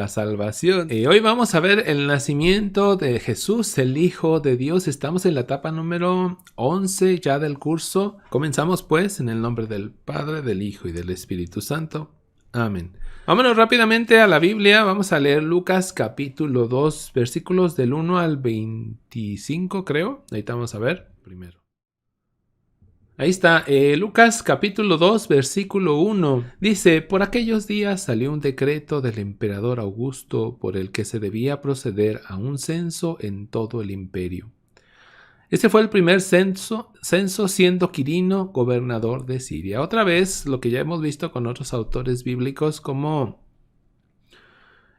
la salvación. Hoy vamos a ver el nacimiento de Jesús, el Hijo de Dios. Estamos en la etapa número 11 ya del curso. Comenzamos pues en el nombre del Padre, del Hijo y del Espíritu Santo. Amén. Vámonos rápidamente a la Biblia. Vamos a leer Lucas capítulo 2, versículos del 1 al 25, creo. Ahorita vamos a ver primero. Ahí está, Lucas capítulo 2, versículo 1. Dice, por aquellos días salió un decreto del emperador Augusto por el que se debía proceder a un censo en todo el imperio. Este fue el primer censo siendo Quirino gobernador de Siria. Otra vez, lo que ya hemos visto con otros autores bíblicos, como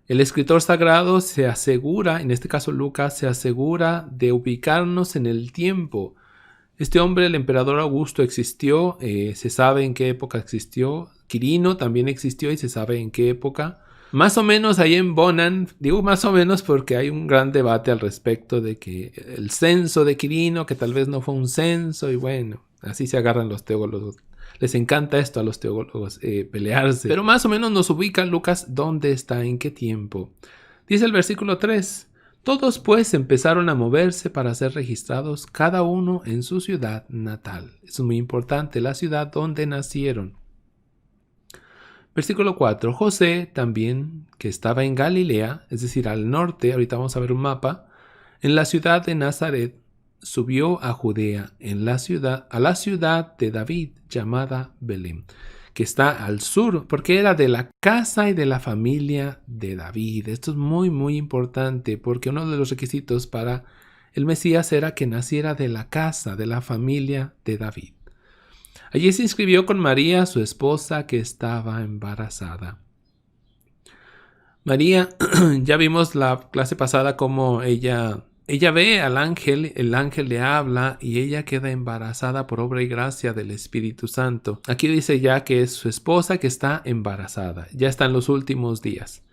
el escritor sagrado se asegura, en este caso Lucas, se asegura de ubicarnos en el tiempo. Este hombre, el emperador Augusto, existió, se sabe en qué época existió. Quirino también existió y se sabe en qué época. Más o menos ahí en Bonan, digo más o menos porque hay un gran debate al respecto de que el censo de Quirino, que tal vez no fue un censo, y bueno, así se agarran los teólogos. Les encanta esto a los teólogos, pelearse. Pero más o menos nos ubica Lucas dónde está, en qué tiempo. Dice el versículo 3. Todos pues empezaron a moverse para ser registrados, cada uno en su ciudad natal. Es muy importante, la ciudad donde nacieron. Versículo 4. José también, que estaba en Galilea, es decir, al norte, ahorita vamos a ver un mapa, en la ciudad de Nazaret, subió a Judea, a la ciudad de David, llamada Belén, que está al sur, porque era de la casa y de la familia de David. Esto es muy, muy importante, porque uno de los requisitos para el Mesías era que naciera de la casa, de la familia de David. Allí se inscribió con María, su esposa, que estaba embarazada. María, ya vimos la clase pasada cómo ella ve al ángel, el ángel le habla y ella queda embarazada por obra y gracia del Espíritu Santo. Aquí dice ya que es su esposa que está embarazada, ya está en los últimos días.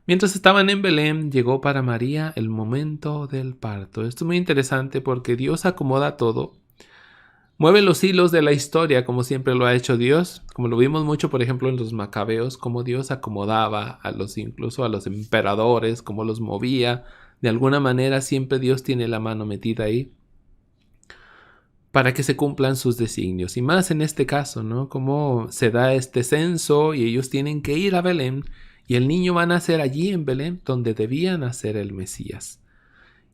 Mientras estaban en Belén, llegó para María el momento del parto. Esto es muy interesante porque Dios acomoda todo. Mueve los hilos de la historia como siempre lo ha hecho Dios, como lo vimos mucho por ejemplo en los Macabeos, como Dios acomodaba incluso a los emperadores, como los movía. De alguna manera siempre Dios tiene la mano metida ahí para que se cumplan sus designios. Y más en este caso, ¿no? Como se da este censo y ellos tienen que ir a Belén y el niño va a nacer allí en Belén donde debía nacer el Mesías.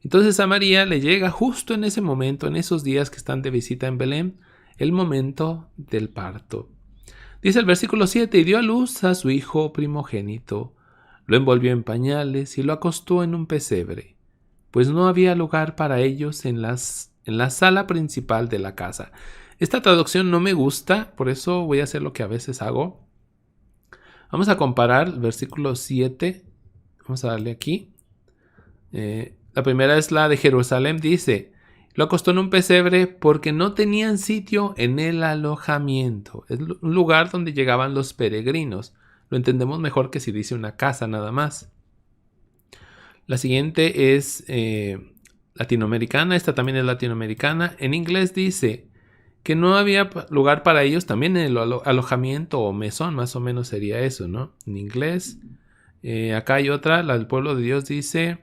Entonces a María le llega justo en ese momento, en esos días que están de visita en Belén, el momento del parto. Dice el versículo 7, y dio a luz a su hijo primogénito, lo envolvió en pañales y lo acostó en un pesebre, pues no había lugar para ellos en la sala principal de la casa. Esta traducción no me gusta, por eso voy a hacer lo que a veces hago. Vamos a comparar el versículo 7, vamos a darle aquí. La primera es la de Jerusalén, dice, lo acostó en un pesebre porque no tenían sitio en el alojamiento. Es un lugar donde llegaban los peregrinos. Lo entendemos mejor que si dice una casa nada más. La siguiente es latinoamericana, esta también es latinoamericana. En inglés dice que no había lugar para ellos también en el alojamiento o mesón, más o menos sería eso, ¿no? En inglés. Acá hay otra, la del pueblo de Dios dice,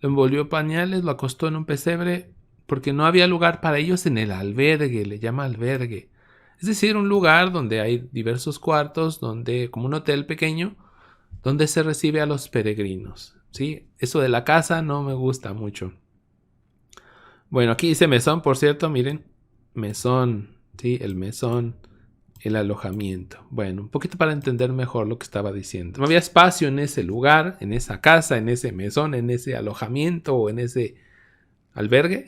lo envolvió pañales, lo acostó en un pesebre porque no había lugar para ellos en el albergue, le llama albergue. Es decir, un lugar donde hay diversos cuartos, como un hotel pequeño, donde se recibe a los peregrinos. ¿Sí? Eso de la casa no me gusta mucho. Bueno, aquí dice mesón, por cierto, miren. Mesón, ¿sí? El mesón, el alojamiento. Bueno, un poquito para entender mejor lo que estaba diciendo. No había espacio en ese lugar, en esa casa, en ese mesón, en ese alojamiento o en ese albergue.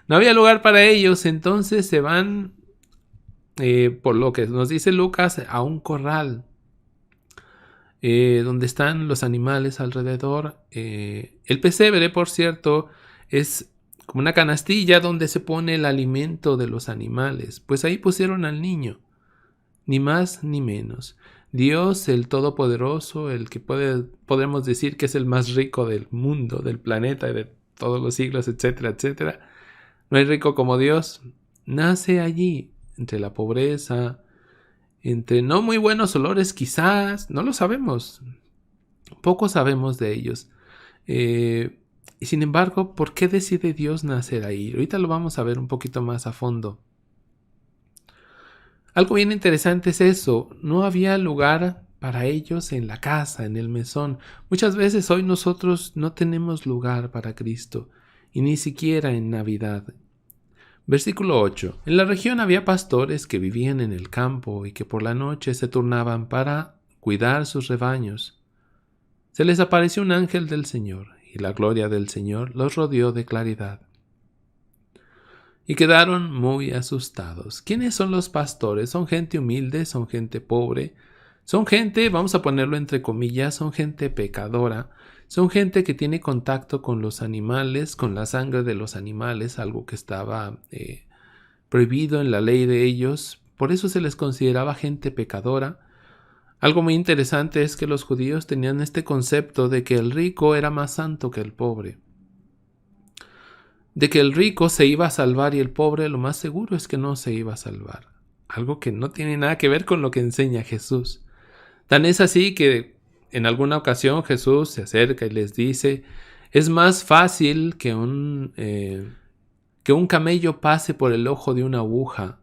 No había lugar para ellos, entonces se van, por lo que nos dice Lucas, a un corral. Donde están los animales alrededor. El pesebre, por cierto, es como una canastilla donde se pone el alimento de los animales. Pues ahí pusieron al niño, ni más ni menos. Dios, el Todopoderoso, el que podemos decir que es el más rico del mundo, del planeta, de todos los siglos, etcétera, etcétera. No hay rico como Dios. Nace allí, entre la pobreza, entre no muy buenos olores quizás, no lo sabemos. Poco sabemos de ellos. Y sin embargo, ¿por qué decide Dios nacer ahí? Ahorita lo vamos a ver un poquito más a fondo. Algo bien interesante es eso. No había lugar para ellos en la casa, en el mesón. Muchas veces hoy nosotros no tenemos lugar para Cristo, y ni siquiera en Navidad. Versículo 8. En la región había pastores que vivían en el campo y que por la noche se turnaban para cuidar sus rebaños. Se les apareció un ángel del Señor, y la gloria del Señor los rodeó de claridad. Y quedaron muy asustados. ¿Quiénes son los pastores? Son gente humilde, son gente pobre, son gente, vamos a ponerlo entre comillas, son gente pecadora, son gente que tiene contacto con los animales, con la sangre de los animales, algo que estaba prohibido en la ley de ellos. Por eso se les consideraba gente pecadora. Algo muy interesante es que los judíos tenían este concepto de que el rico era más santo que el pobre. De que el rico se iba a salvar y el pobre lo más seguro es que no se iba a salvar. Algo que no tiene nada que ver con lo que enseña Jesús. Tan es así que en alguna ocasión Jesús se acerca y les dice: es más fácil que un camello pase por el ojo de una aguja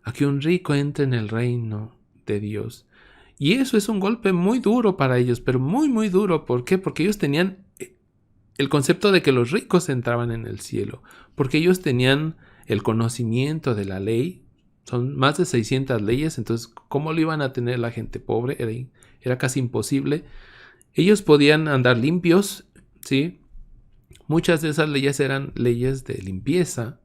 a que un rico entre en el reino de Dios. Y eso es un golpe muy duro para ellos, pero muy muy duro. ¿Por qué? Porque ellos tenían el concepto de que los ricos entraban en el cielo, porque ellos tenían el conocimiento de la ley. Son más de 600 leyes, entonces ¿cómo lo iban a tener la gente pobre? Era casi imposible. Ellos podían andar limpios, ¿sí? Muchas de esas leyes eran leyes de limpieza,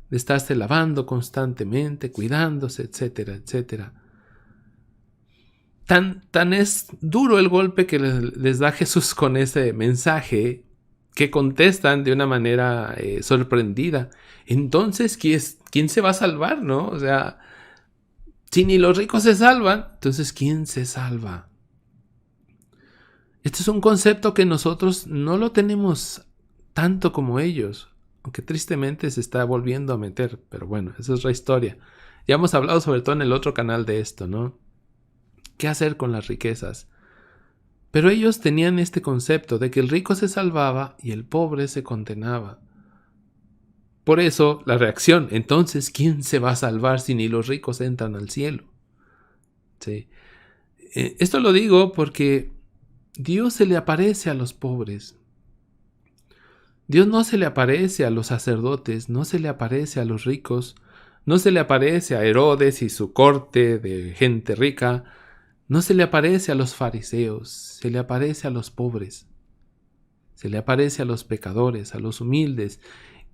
de estarse lavando constantemente, cuidándose, etcétera, etcétera. Tan es duro el golpe que les da Jesús con ese mensaje, que contestan de una manera sorprendida. Entonces, ¿quién se va a salvar, no? O sea, si ni los ricos se salvan, entonces ¿quién se salva? Este es un concepto que nosotros no lo tenemos tanto como ellos, aunque tristemente se está volviendo a meter, pero bueno, esa es otra historia. Ya hemos hablado sobre todo en el otro canal de esto, ¿no? ¿Qué hacer con las riquezas? Pero ellos tenían este concepto de que el rico se salvaba y el pobre se condenaba. Por eso la reacción: entonces, ¿quién se va a salvar si ni los ricos entran al cielo? ¿Sí? Esto lo digo porque Dios se le aparece a los pobres. Dios no se le aparece a los sacerdotes, no se le aparece a los ricos, no se le aparece a Herodes y su corte de gente rica, no se le aparece a los fariseos, se le aparece a los pobres, se le aparece a los pecadores, a los humildes.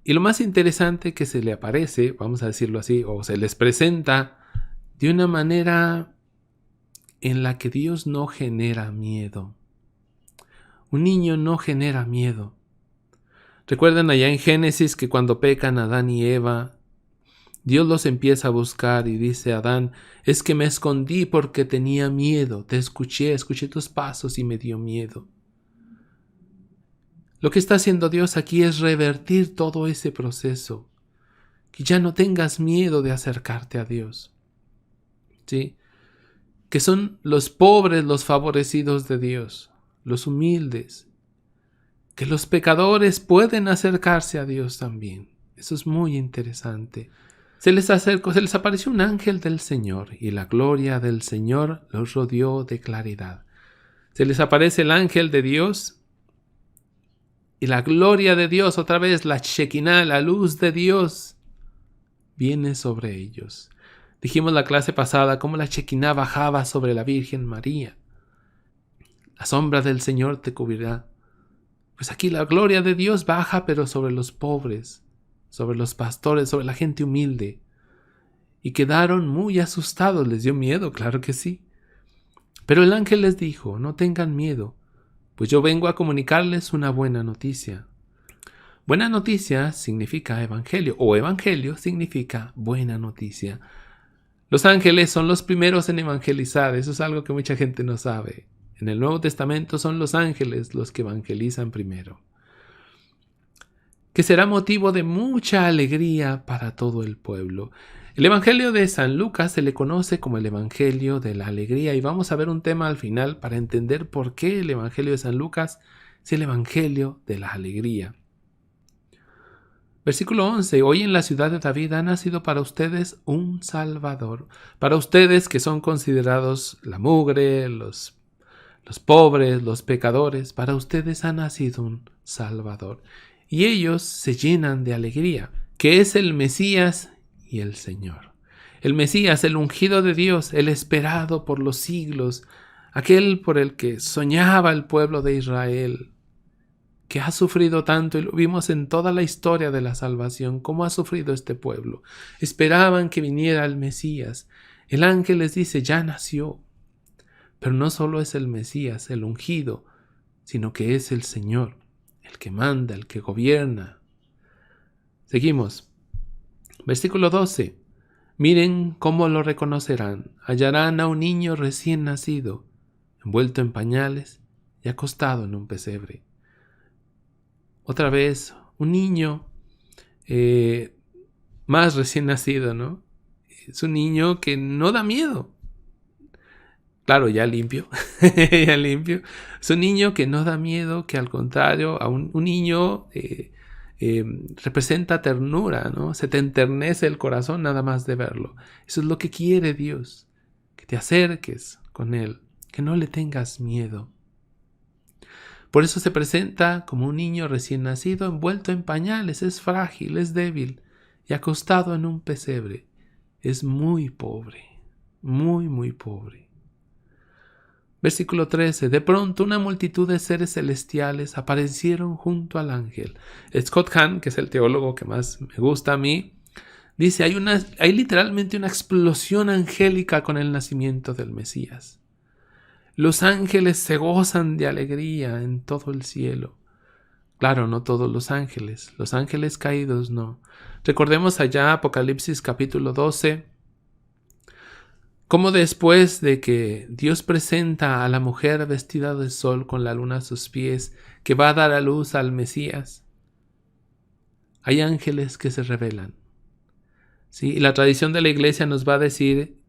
Y lo más interesante, que se le aparece, vamos a decirlo así, o se les presenta de una manera en la que Dios no genera miedo. Un niño no genera miedo. Recuerdan allá en Génesis que cuando pecan Adán y Eva, Dios los empieza a buscar y dice a Adán: es que me escondí porque tenía miedo, te escuché tus pasos y me dio miedo. Lo que está haciendo Dios aquí es revertir todo ese proceso, que ya no tengas miedo de acercarte a Dios, ¿sí? Que son los pobres los favorecidos de Dios, los humildes, que los pecadores pueden acercarse a Dios también. Eso es muy interesante. Se les apareció un ángel del Señor, y la gloria del Señor los rodeó de claridad. Se les aparece el ángel de Dios, y la gloria de Dios, otra vez la Shekinah, la luz de Dios, viene sobre ellos. Dijimos la clase pasada cómo la Shekinah bajaba sobre la Virgen María. La sombra del Señor te cubrirá. Pues aquí la gloria de Dios baja, pero sobre los pobres, sobre los pastores, sobre la gente humilde. Y quedaron muy asustados. Les dio miedo, claro que sí. Pero el ángel les dijo: no tengan miedo, pues yo vengo a comunicarles una buena noticia. Buena noticia significa evangelio, o evangelio significa buena noticia. Los ángeles son los primeros en evangelizar. Eso es algo que mucha gente no sabe. En el Nuevo Testamento son los ángeles los que evangelizan primero. Que será motivo de mucha alegría para todo el pueblo. El Evangelio de San Lucas se le conoce como el Evangelio de la Alegría y vamos a ver un tema al final para entender por qué el Evangelio de San Lucas es el Evangelio de la Alegría. Versículo 11. Hoy en la ciudad de David ha nacido para ustedes un Salvador. Para ustedes que son considerados la mugre, los pobres, los pecadores, para ustedes ha nacido un Salvador. Y ellos se llenan de alegría, que es el Mesías y el Señor. El Mesías, el ungido de Dios, el esperado por los siglos, aquel por el que soñaba el pueblo de Israel, que ha sufrido tanto, y lo vimos en toda la historia de la salvación, cómo ha sufrido este pueblo. Esperaban que viniera el Mesías. El ángel les dice, ya nació. Pero no solo es el Mesías, el ungido, sino que es el Señor, el que manda, el que gobierna. Seguimos. Versículo 12. Miren cómo lo reconocerán. Hallarán a un niño recién nacido, envuelto en pañales y acostado en un pesebre. Otra vez, un niño más recién nacido, ¿no? Es un niño que no da miedo. Claro, ya limpio, ya limpio. Es un niño que no da miedo, que al contrario, a un niño representa ternura, ¿no? Se te enternece el corazón nada más de verlo. Eso es lo que quiere Dios, que te acerques con Él, que no le tengas miedo. Por eso se presenta como un niño recién nacido, envuelto en pañales, es frágil, es débil y acostado en un pesebre. Es muy pobre, muy, muy pobre. Versículo 13. De pronto una multitud de seres celestiales aparecieron junto al ángel. Scott Hahn, que es el teólogo que más me gusta a mí, dice, hay literalmente una explosión angélica con el nacimiento del Mesías. Los ángeles se gozan de alegría en todo el cielo. Claro, no todos los ángeles caídos no. Recordemos allá Apocalipsis capítulo 12, cómo después de que Dios presenta a la mujer vestida de sol con la luna a sus pies, que va a dar a luz al Mesías, hay ángeles que se rebelan. ¿Sí? Y la tradición de la iglesia nos va a decir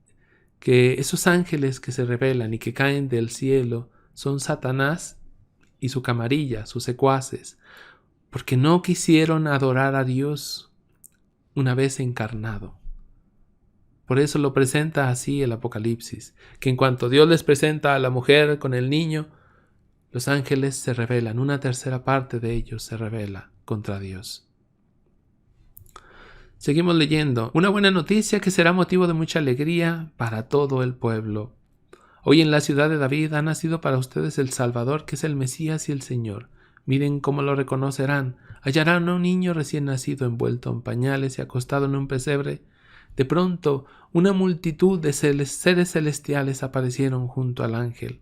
que esos ángeles que se rebelan y que caen del cielo son Satanás y su camarilla, sus secuaces, porque no quisieron adorar a Dios una vez encarnado. Por eso lo presenta así el Apocalipsis, que en cuanto Dios les presenta a la mujer con el niño, los ángeles se rebelan, una tercera parte de ellos se rebela contra Dios. Seguimos leyendo. Una buena noticia que será motivo de mucha alegría para todo el pueblo. Hoy en la ciudad de David ha nacido para ustedes el Salvador, que es el Mesías y el Señor. Miren cómo lo reconocerán. Hallarán a un niño recién nacido envuelto en pañales y acostado en un pesebre. De pronto, una multitud de seres celestiales aparecieron junto al ángel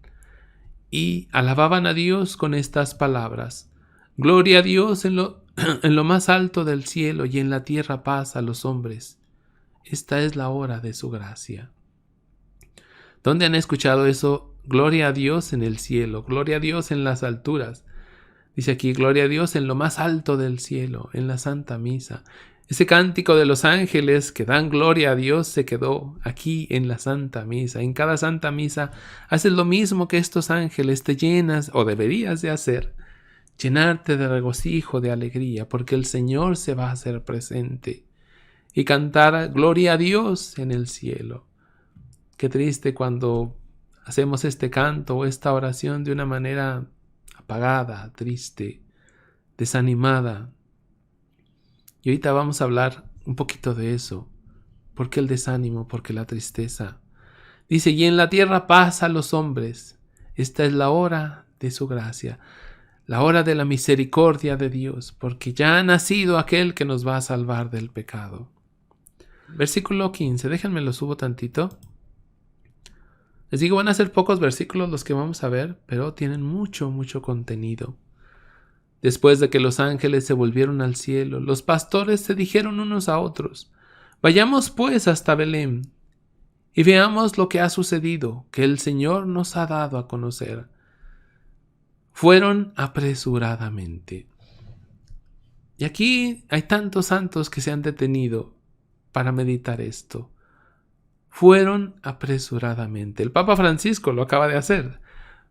y alababan a Dios con estas palabras. Gloria a Dios en lo más alto del cielo y en la tierra paz a los hombres. Esta es la hora de su gracia. ¿Dónde han escuchado eso? Gloria a Dios en el cielo, gloria a Dios en las alturas. Dice aquí, gloria a Dios en lo más alto del cielo, en la Santa Misa. Ese cántico de los ángeles que dan gloria a Dios se quedó aquí en la Santa Misa. En cada Santa Misa haces lo mismo que estos ángeles, te llenas, o deberías de hacer, llenarte de regocijo, de alegría, porque el Señor se va a hacer presente. Y cantar gloria a Dios en el cielo. Qué triste cuando hacemos este canto o esta oración de una manera apagada, triste, desanimada. Y ahorita vamos a hablar un poquito de eso. ¿Por qué el desánimo? ¿Por qué la tristeza? Dice, y en la tierra paz a los hombres. Esta es la hora de su gracia, la hora de la misericordia de Dios, porque ya ha nacido aquel que nos va a salvar del pecado. Versículo 15, déjenme lo subo tantito. Les digo, van a ser pocos versículos los que vamos a ver, pero tienen mucho, mucho contenido. Después de que los ángeles se volvieron al cielo, los pastores se dijeron unos a otros, vayamos pues hasta Belén y veamos lo que ha sucedido, que el Señor nos ha dado a conocer. Fueron apresuradamente. Y aquí hay tantos santos que se han detenido para meditar esto. Fueron apresuradamente. El Papa Francisco lo acaba de hacer.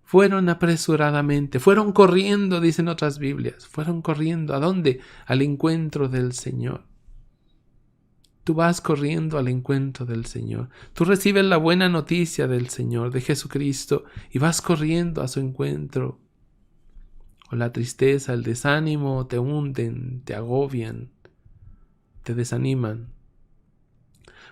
Fueron apresuradamente, fueron corriendo, dicen otras Biblias. Fueron corriendo. ¿A dónde? Al encuentro del Señor. Tú vas corriendo al encuentro del Señor. Tú recibes la buena noticia del Señor, de Jesucristo, y vas corriendo a su encuentro. O la tristeza, el desánimo te hunden, te agobian, te desaniman.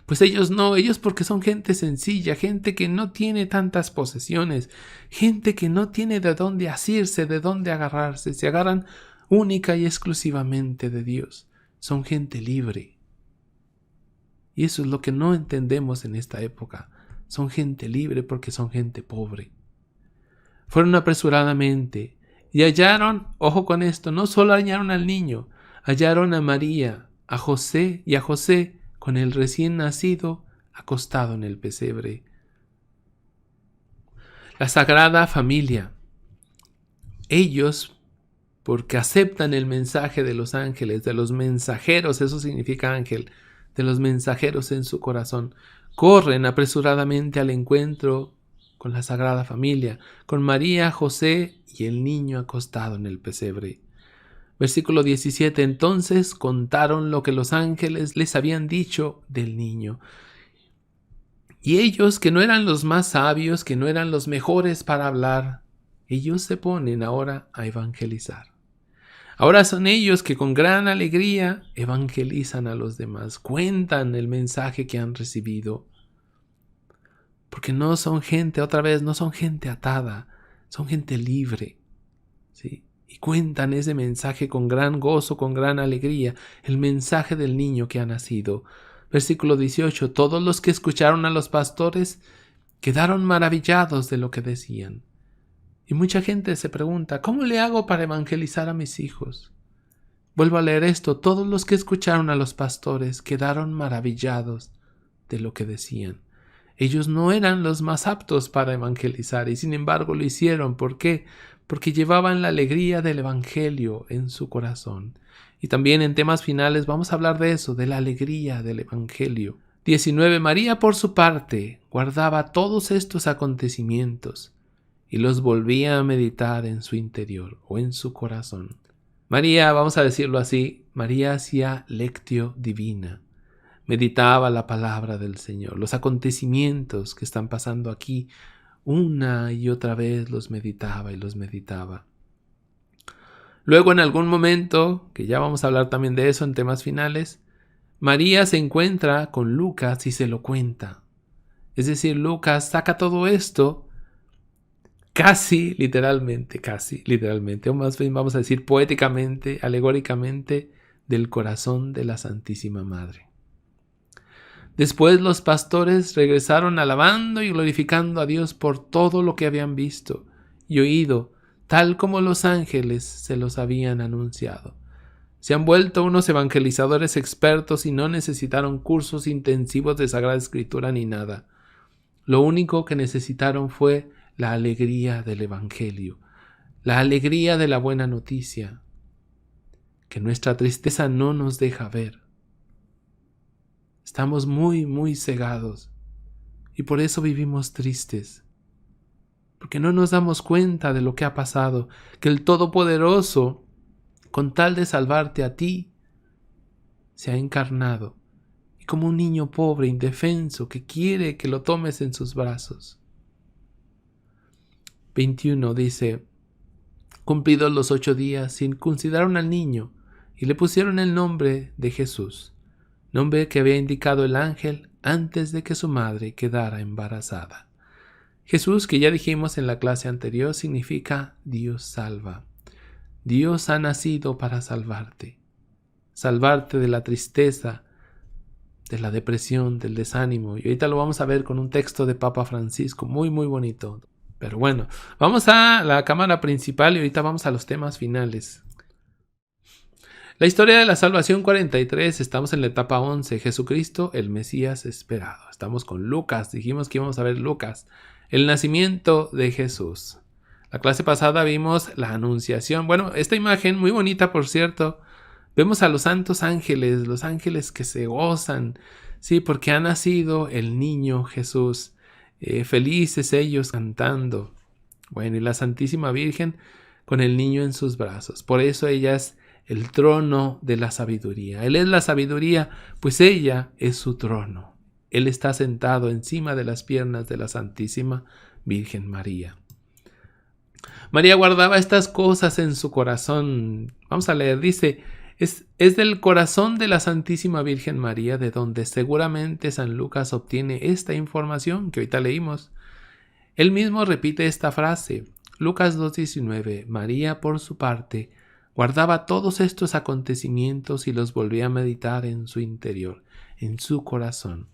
Pues ellos no, ellos porque son gente sencilla, gente que no tiene tantas posesiones, gente que no tiene de dónde asirse, de dónde agarrarse, se agarran única y exclusivamente de Dios. Son gente libre. Y eso es lo que no entendemos en esta época. Son gente libre porque son gente pobre. Fueron apresuradamente y hallaron, ojo con esto, no solo hallaron al niño, hallaron a María, a José y a José con el recién nacido acostado en el pesebre. La Sagrada Familia. Ellos, porque aceptan el mensaje de los ángeles, de los mensajeros, eso significa ángel, de los mensajeros en su corazón, corren apresuradamente al encuentro con la Sagrada Familia, con María, José y el niño acostado en el pesebre. Versículo 17. Entonces contaron lo que los ángeles les habían dicho del niño. Y ellos, que no eran los más sabios, que no eran los mejores para hablar, ellos se ponen ahora a evangelizar. Ahora son ellos que con gran alegría evangelizan a los demás, cuentan el mensaje que han recibido. Porque no son gente, otra vez, no son gente atada, son gente libre, ¿sí? Y cuentan ese mensaje con gran gozo, con gran alegría, el mensaje del niño que ha nacido. Versículo 18. Todos los que escucharon a los pastores quedaron maravillados de lo que decían. Y mucha gente se pregunta, ¿cómo le hago para evangelizar a mis hijos? Vuelvo a leer esto. Todos los que escucharon a los pastores quedaron maravillados de lo que decían. Ellos no eran los más aptos para evangelizar y sin embargo lo hicieron. ¿Por qué? Porque llevaban la alegría del evangelio en su corazón. Y también en temas finales vamos a hablar de eso, de la alegría del evangelio. 19. María, por su parte, guardaba todos estos acontecimientos y los volvía a meditar en su interior o en su corazón. María, vamos a decirlo así, María hacía lectio divina. Meditaba la palabra del Señor, los acontecimientos que están pasando aquí, una y otra vez los meditaba y los meditaba. Luego en algún momento, que ya vamos a hablar también de eso en temas finales, María se encuentra con Lucas y se lo cuenta. Es decir, Lucas saca todo esto casi literalmente, o más bien vamos a decir poéticamente, alegóricamente, del corazón de la Santísima Madre. Después los pastores regresaron alabando y glorificando a Dios por todo lo que habían visto y oído, tal como los ángeles se los habían anunciado. Se han vuelto unos evangelizadores expertos y no necesitaron cursos intensivos de Sagrada Escritura ni nada. Lo único que necesitaron fue la alegría del Evangelio, la alegría de la buena noticia, que nuestra tristeza no nos deja ver. Estamos muy cegados y por eso vivimos tristes, porque no nos damos cuenta de lo que ha pasado, que el Todopoderoso, con tal de salvarte a ti, se ha encarnado y como un niño pobre, indefenso, que quiere que lo tomes en sus brazos. 21 dice, cumplidos los 8 días, circuncidaron al niño y le pusieron el nombre de Jesús, nombre que había indicado el ángel antes de que su madre quedara embarazada. Jesús, que ya dijimos en la clase anterior, significa Dios salva. Dios ha nacido para salvarte de la tristeza, de la depresión, del desánimo. Y ahorita lo vamos a ver con un texto de Papa Francisco, muy bonito. Pero bueno, vamos a la cámara principal y ahorita vamos a los temas finales. La historia de la salvación 43, estamos en la etapa 11, Jesucristo, el Mesías esperado. Estamos con Lucas, dijimos que íbamos a ver Lucas, el nacimiento de Jesús. La clase pasada vimos la anunciación. Bueno, esta imagen, muy bonita por cierto, Vemos a los santos ángeles, los ángeles que se gozan, sí, porque ha nacido el niño Jesús. Felices ellos cantando. Bueno, y la Santísima Virgen con el niño en sus brazos. Por eso ella es el trono de la sabiduría. Él es la sabiduría, pues ella es su trono. Él está sentado encima de las piernas de la Santísima Virgen María. María guardaba estas cosas en su corazón. Vamos a leer, dice, es del corazón de la Santísima Virgen María de donde seguramente San Lucas obtiene esta información que ahorita leímos. Él mismo repite esta frase, Lucas 2:19, María por su parte guardaba todos estos acontecimientos y los volvía a meditar en su interior, en su corazón.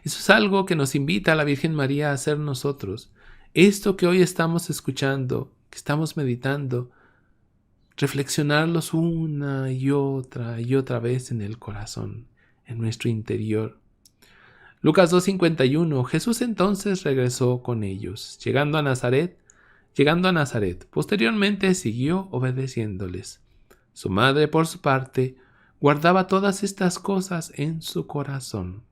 Eso es algo que nos invita a la Virgen María a hacer nosotros. Esto que hoy estamos escuchando, que estamos meditando, reflexionarlos una y otra vez en el corazón, en nuestro interior. Lucas 2:51, Jesús entonces regresó con ellos, llegando a Nazaret. Posteriormente siguió obedeciéndoles. Su madre, por su parte, guardaba todas estas cosas en su corazón.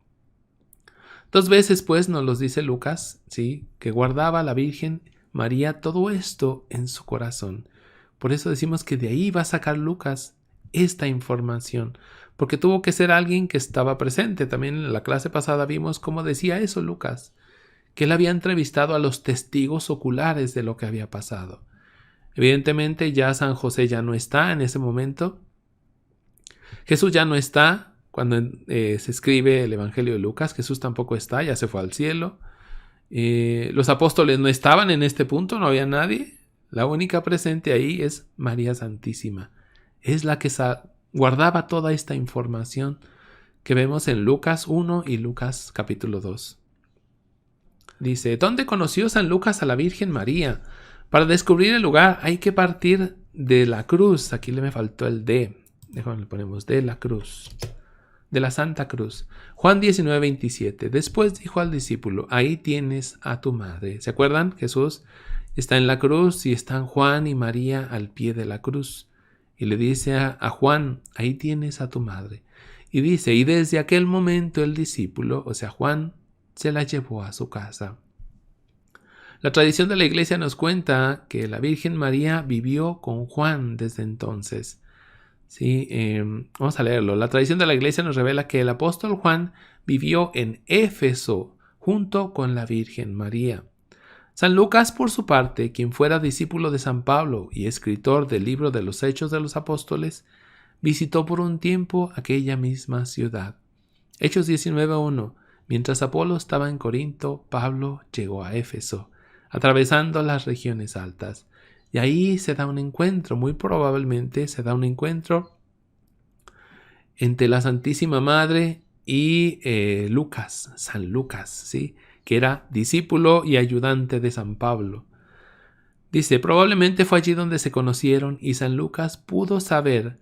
2 veces, pues, nos los dice Lucas, ¿sí? Que guardaba la Virgen María todo esto en su corazón. Por eso decimos que de ahí va a sacar Lucas esta información, porque tuvo que ser alguien que estaba presente. También en la clase pasada vimos cómo decía eso Lucas, que él había entrevistado a los testigos oculares de lo que había pasado. Evidentemente ya San José ya no está en ese momento. Jesús ya no está cuando se escribe el Evangelio de Lucas. Jesús tampoco está, ya se fue al cielo. Los apóstoles no estaban en este punto, no había nadie. La única presente ahí es María Santísima. Es la que guardaba toda esta información que vemos en Lucas 1 y Lucas capítulo 2. Dice, ¿dónde conoció San Lucas a la Virgen María? Para descubrir el lugar hay que partir de la cruz. Aquí me faltó el de. Déjame, le ponemos de la cruz. De la Santa Cruz. Juan 19:27. Después dijo al discípulo, ahí tienes a tu madre. ¿Se acuerdan? Jesús está en la cruz y están Juan y María al pie de la cruz. Y le dice a Juan, ahí tienes a tu madre. Y dice, y desde aquel momento el discípulo, o sea Juan, se la llevó a su casa. La tradición de la Iglesia nos cuenta que la Virgen María vivió con Juan desde entonces. Sí, vamos a leerlo. La tradición de la Iglesia nos revela que el apóstol Juan vivió en Éfeso junto con la Virgen María. San Lucas, por su parte, quien fuera discípulo de San Pablo y escritor del libro de los Hechos de los Apóstoles, visitó por un tiempo aquella misma ciudad. Hechos 19:1. Mientras Apolo estaba en Corinto, Pablo llegó a Éfeso, atravesando las regiones altas. Y ahí se da un encuentro, muy probablemente se da un encuentro entre la Santísima Madre y Lucas, San Lucas, ¿sí? Que era discípulo y ayudante de San Pablo. Dice, probablemente fue allí donde se conocieron y San Lucas pudo saber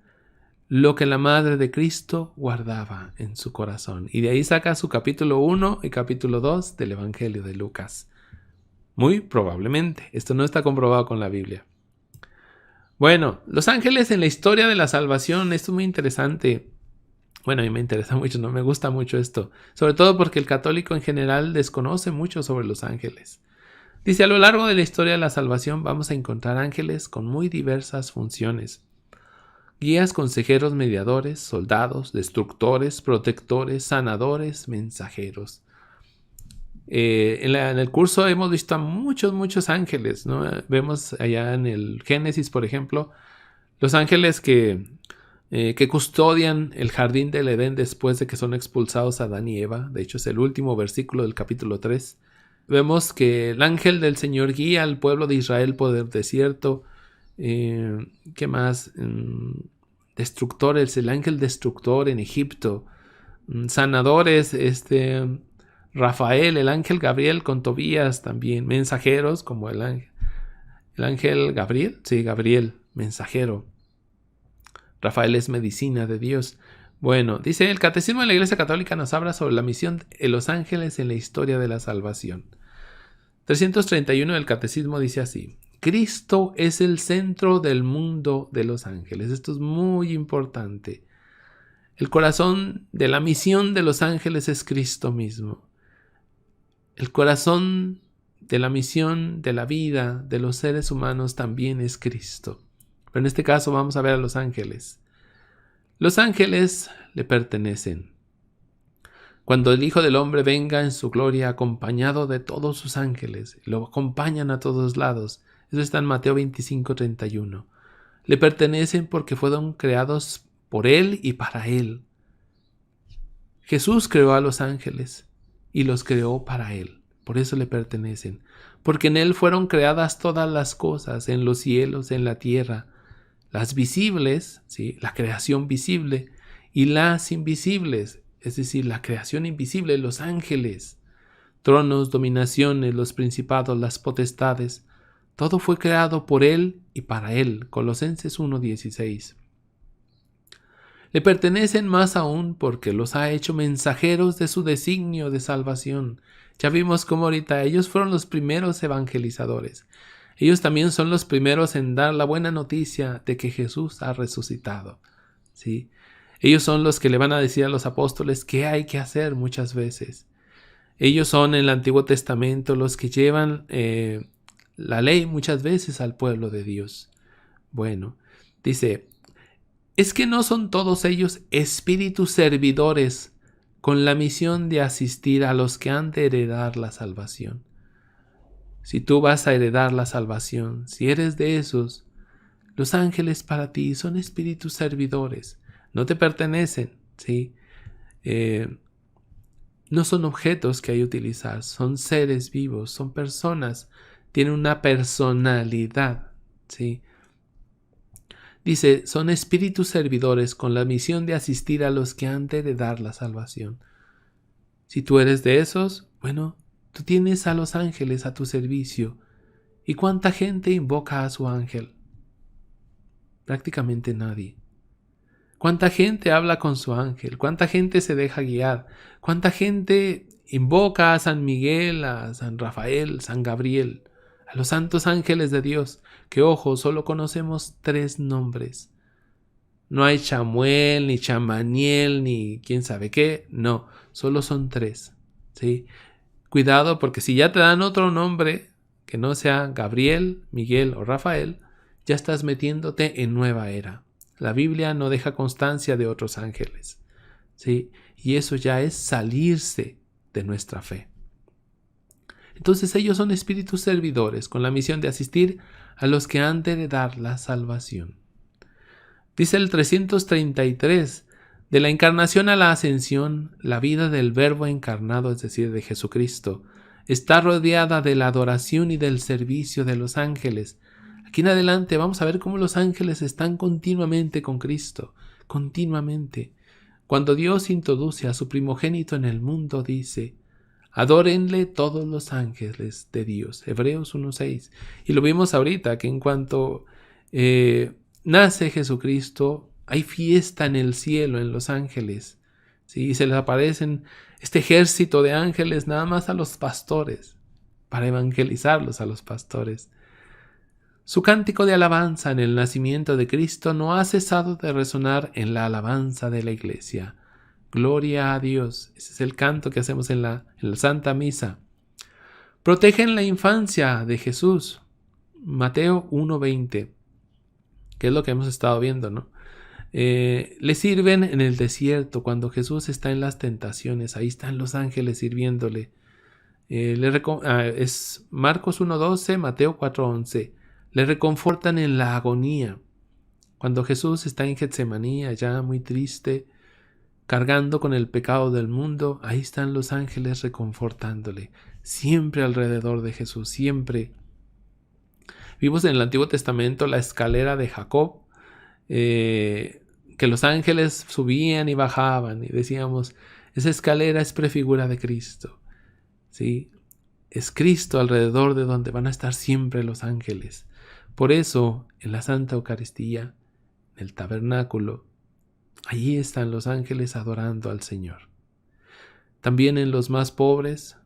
lo que la Madre de Cristo guardaba en su corazón. Y de ahí saca su capítulo 1 y capítulo 2 del Evangelio de Lucas. Muy probablemente. Esto no está comprobado con la Biblia. Bueno, los ángeles en la historia de la salvación. Esto es muy interesante. Bueno, a mí me interesa mucho, no me gusta mucho esto. Sobre todo porque el católico en general desconoce mucho sobre los ángeles. Dice, a lo largo de la historia de la salvación vamos a encontrar ángeles con muy diversas funciones. Guías, consejeros, mediadores, soldados, destructores, protectores, sanadores, mensajeros. En el curso hemos visto a muchos ángeles, ¿no? Vemos allá en el Génesis, por ejemplo, los ángeles que custodian el jardín del Edén después de que son expulsados Adán y Eva. De hecho, es el último versículo del capítulo 3. Vemos que el ángel del Señor guía al pueblo de Israel por el desierto. ¿Qué más? Destructores, el ángel destructor en Egipto. Sanadores, Rafael, el ángel Gabriel con Tobías también. Mensajeros como el ángel Gabriel. Sí, Gabriel, mensajero. Rafael es medicina de Dios. Bueno, dice, el Catecismo de la Iglesia Católica nos habla sobre la misión de los ángeles en la historia de la salvación. 331 del Catecismo dice así. Cristo es el centro del mundo de los ángeles. Esto es muy importante. El corazón de la misión de los ángeles es Cristo mismo. El corazón de la misión de la vida de los seres humanos también es Cristo. Pero en este caso vamos a ver a los ángeles. Los ángeles le pertenecen. Cuando el Hijo del Hombre venga en su gloria acompañado de todos sus ángeles, lo acompañan a todos lados. Eso está en Mateo 25:31. Le pertenecen porque fueron creados por Él y para Él. Jesús creó a los ángeles y los creó para Él. Por eso le pertenecen. Porque en Él fueron creadas todas las cosas, en los cielos, en la tierra. Las visibles, ¿sí?, la creación visible, y las invisibles, es decir, la creación invisible, los ángeles, tronos, dominaciones, los principados, las potestades. Todo fue creado por Él y para Él. Colosenses 1:16. Le pertenecen más aún porque los ha hecho mensajeros de su designio de salvación. Ya vimos cómo ahorita ellos fueron los primeros evangelizadores. Ellos también son los primeros en dar la buena noticia de que Jesús ha resucitado. ¿Sí? Ellos son los que le van a decir a los apóstoles qué hay que hacer muchas veces. Ellos son en el Antiguo Testamento los que llevan la ley muchas veces al pueblo de Dios. Bueno, dice, ¿es que no son todos ellos espíritus servidores con la misión de asistir a los que han de heredar la salvación? Si tú vas a heredar la salvación, si eres de esos, los ángeles para ti son espíritus servidores, no te pertenecen, ¿sí? No son objetos que hay que utilizar, son seres vivos, son personas, tienen una personalidad, ¿sí? Dice, son espíritus servidores con la misión de asistir a los que han de heredar la salvación. Si tú eres de esos, bueno, tú tienes a los ángeles a tu servicio. ¿Y cuánta gente invoca a su ángel? Prácticamente nadie. ¿Cuánta gente habla con su ángel? ¿Cuánta gente se deja guiar? ¿Cuánta gente invoca a San Miguel, a San Rafael, San Gabriel, a los santos ángeles de Dios? Que ojo, solo conocemos 3 nombres. No hay Chamuel, ni Chamaniel, ni quién sabe qué. No, solo son 3. ¿Sí? Cuidado, porque si ya te dan otro nombre que no sea Gabriel, Miguel o Rafael, ya estás metiéndote en nueva era. La Biblia no deja constancia de otros ángeles, ¿sí? Y eso ya es salirse de nuestra fe. Entonces ellos son espíritus servidores con la misión de asistir a los que han de heredar la salvación. Dice el 333, de la encarnación a la ascensión, la vida del Verbo encarnado, es decir, de Jesucristo, está rodeada de la adoración y del servicio de los ángeles. Aquí en adelante vamos a ver cómo los ángeles están continuamente con Cristo, continuamente. Cuando Dios introduce a su primogénito en el mundo, dice, adórenle todos los ángeles de Dios, Hebreos 1:6. Y lo vimos ahorita, que en cuanto nace Jesucristo, hay fiesta en el cielo, en los ángeles. ¿Sí? Y se les aparecen este ejército de ángeles nada más a los pastores, para evangelizarlos a los pastores. Su cántico de alabanza en el nacimiento de Cristo no ha cesado de resonar en la alabanza de la iglesia. Gloria a Dios. Ese es el canto que hacemos en la Santa Misa. Protegen la infancia de Jesús. Mateo 1:20. Que es lo que hemos estado viendo, ¿no? Le sirven en el desierto cuando Jesús está en las tentaciones. Ahí están los ángeles sirviéndole. Es Marcos 1:12, Mateo 4:11. Le reconfortan en la agonía. Cuando Jesús está en Getsemaní, allá muy triste, cargando con el pecado del mundo, ahí están los ángeles reconfortándole. Siempre alrededor de Jesús, siempre. Vimos en el Antiguo Testamento la escalera de Jacob, que los ángeles subían y bajaban, y decíamos, esa escalera es prefigura de Cristo. ¿Sí? Es Cristo alrededor de donde van a estar siempre los ángeles. Por eso, en la Santa Eucaristía, en el tabernáculo, allí están los ángeles adorando al Señor. También en los más pobres,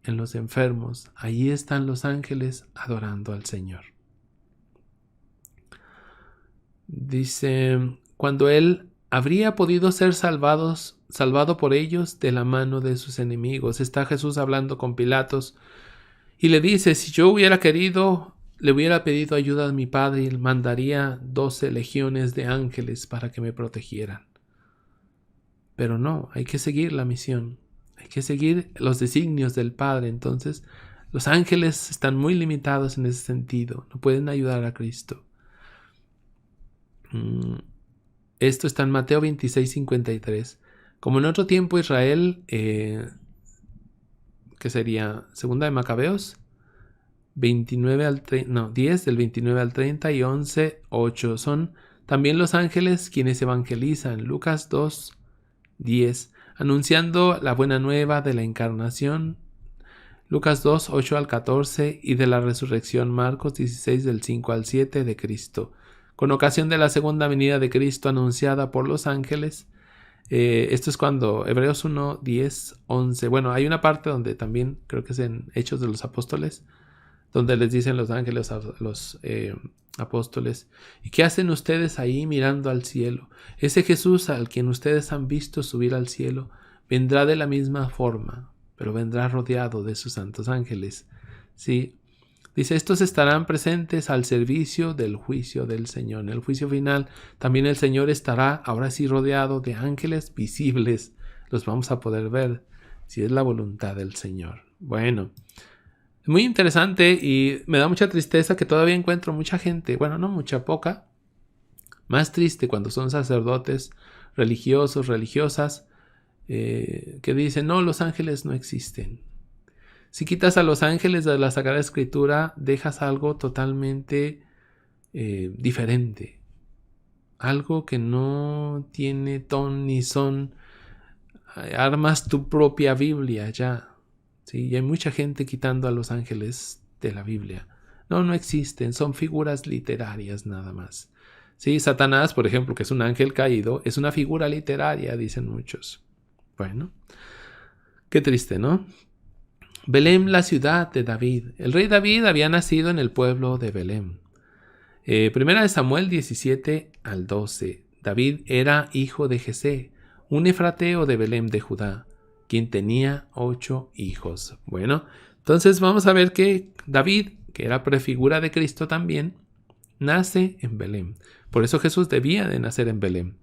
en los enfermos, allí están los ángeles adorando al Señor. Dice, cuando él habría podido ser salvado por ellos de la mano de sus enemigos. Está Jesús hablando con Pilatos y le dice, si yo hubiera querido, le hubiera pedido ayuda a mi padre y mandaría 12 legiones de ángeles para que me protegieran. Pero no, hay que seguir la misión, hay que seguir los designios del Padre. Entonces, los ángeles están muy limitados en ese sentido, no pueden ayudar a Cristo. Esto está en Mateo 26:53. Como en otro tiempo Israel, que sería Segunda de Macabeos, 10 del 29 al 30 y 11:8. Son también los ángeles quienes evangelizan. Lucas 2:10, anunciando la buena nueva de la encarnación. Lucas 2:8 al 14 y de la resurrección. Marcos 16 del 5 al 7 de Cristo. Con ocasión de la segunda venida de Cristo anunciada por los ángeles. Esto es cuando Hebreos 1, 10, 11. Bueno, hay una parte donde también creo que es en Hechos de los Apóstoles, donde les dicen los ángeles a los apóstoles, ¿y qué hacen ustedes ahí mirando al cielo? Ese Jesús al quien ustedes han visto subir al cielo vendrá de la misma forma, pero vendrá rodeado de sus santos ángeles. Sí. Dice, estos estarán presentes al servicio del juicio del Señor. En el juicio final también el Señor estará ahora sí rodeado de ángeles visibles. Los vamos a poder ver si es la voluntad del Señor. Bueno, muy interesante y me da mucha tristeza que todavía encuentro mucha gente, bueno, no mucha, poca, más triste cuando son sacerdotes religiosos, religiosas, que dicen, no, los ángeles no existen. Si quitas a los ángeles de la Sagrada Escritura, dejas algo totalmente diferente. Algo que no tiene ton ni son. Armas tu propia Biblia ya. ¿Sí? Y hay mucha gente quitando a los ángeles de la Biblia. No existen. Son figuras literarias nada más. ¿Sí? Satanás, por ejemplo, que es un ángel caído, es una figura literaria, dicen muchos. Bueno, qué triste, ¿no? Belén, la ciudad de David. El rey David había nacido en el pueblo de Belén. Primera de Samuel 17 al 12. David era hijo de Jesé, un efrateo de Belén de Judá, quien tenía 8 hijos. Bueno, entonces vamos a ver que David, que era prefigura de Cristo también, nace en Belén. Por eso Jesús debía de nacer en Belén.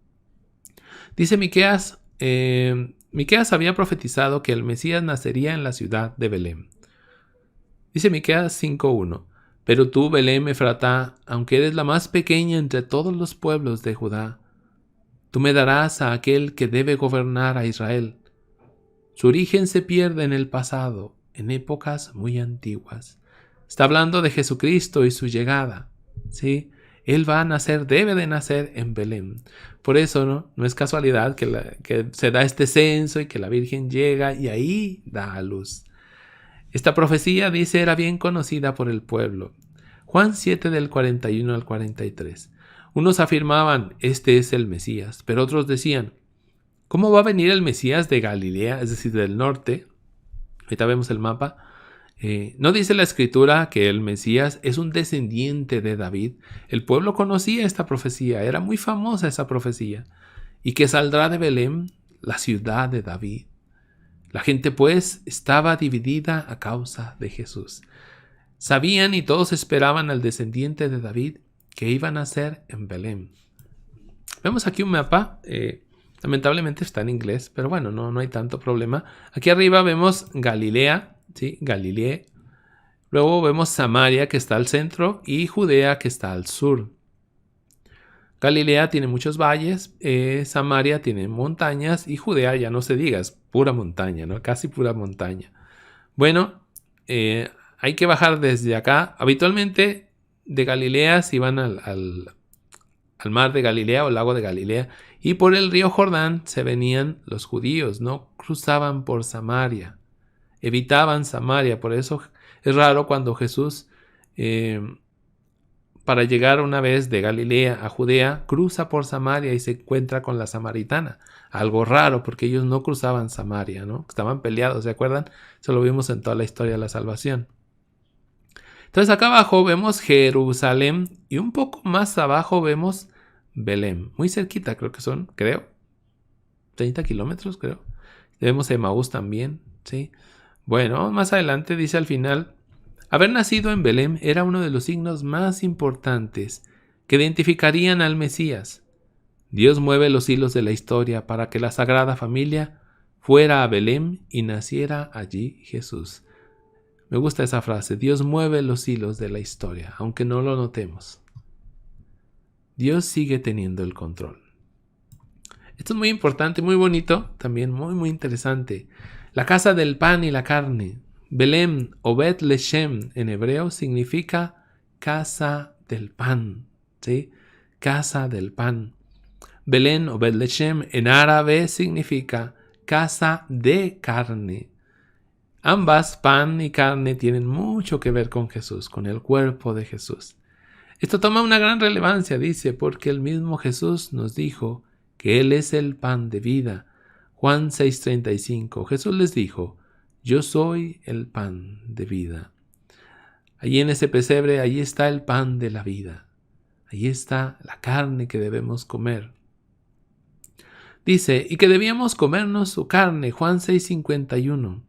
Dice Miqueas, Miqueas había profetizado que el Mesías nacería en la ciudad de Belén. Dice Miqueas 5:1, pero tú, Belén Efratá, aunque eres la más pequeña entre todos los pueblos de Judá, tú me darás a aquel que debe gobernar a Israel. Su origen se pierde en el pasado, en épocas muy antiguas. Está hablando de Jesucristo y su llegada, ¿sí? Él va a nacer, debe de nacer en Belén. Por eso no es casualidad que se da este censo y que la Virgen llega y ahí da a luz. Esta profecía, dice, era bien conocida por el pueblo. Juan 7 del 41 al 43. Unos afirmaban, este es el Mesías, pero otros decían, ¿cómo va a venir el Mesías de Galilea, es decir, del norte? Ahorita vemos el mapa. ¿No dice la Escritura que el Mesías es un descendiente de David? El pueblo conocía esta profecía, era muy famosa esa profecía. Y que saldrá de Belén, la ciudad de David. La gente pues estaba dividida a causa de Jesús. Sabían y todos esperaban al descendiente de David que iba a nacer en Belén. Vemos aquí un mapa, lamentablemente está en inglés, pero bueno, no hay tanto problema. Aquí arriba vemos Galilea, ¿sí? Galilea. Luego vemos Samaria, que está al centro, y Judea, que está al sur. Galilea tiene muchos valles, Samaria tiene montañas y Judea, ya no se diga, es pura montaña, ¿no? Casi pura montaña. Bueno, hay que bajar desde acá. Habitualmente de Galilea se iban al mar de Galilea o lago de Galilea, y por el río Jordán se venían los judíos, no cruzaban por Samaria, evitaban Samaria. Por eso es raro cuando Jesús, para llegar una vez de Galilea a Judea, cruza por Samaria y se encuentra con la samaritana. Algo raro, porque ellos no cruzaban Samaria, ¿no? Estaban peleados, ¿se acuerdan? Eso lo vimos en toda la historia de la salvación. Entonces acá abajo vemos Jerusalén y un poco más abajo vemos Belén. Muy cerquita creo que son, 30 kilómetros, creo. Vemos a Emaús también, ¿sí? Bueno, más adelante dice al final, haber nacido en Belén era uno de los signos más importantes que identificarían al Mesías. Dios mueve los hilos de la historia para que la Sagrada Familia fuera a Belén y naciera allí Jesús. Me gusta esa frase, Dios mueve los hilos de la historia, aunque no lo notemos. Dios sigue teniendo el control. Esto es muy importante, muy bonito, también muy interesante. La casa del pan y la carne. Belén o Bet Leshem en hebreo significa casa del pan, ¿sí? Casa del pan. Belén o Bet Leshem en árabe significa casa de carne. Ambas, pan y carne, tienen mucho que ver con Jesús, con el cuerpo de Jesús. Esto toma una gran relevancia, dice, porque el mismo Jesús nos dijo que Él es el pan de vida. Juan 6:35. Jesús les dijo, yo soy el pan de vida. Allí en ese pesebre, allí está el pan de la vida. Allí está la carne que debemos comer. Dice, y que debíamos comernos su carne. Juan 6:51.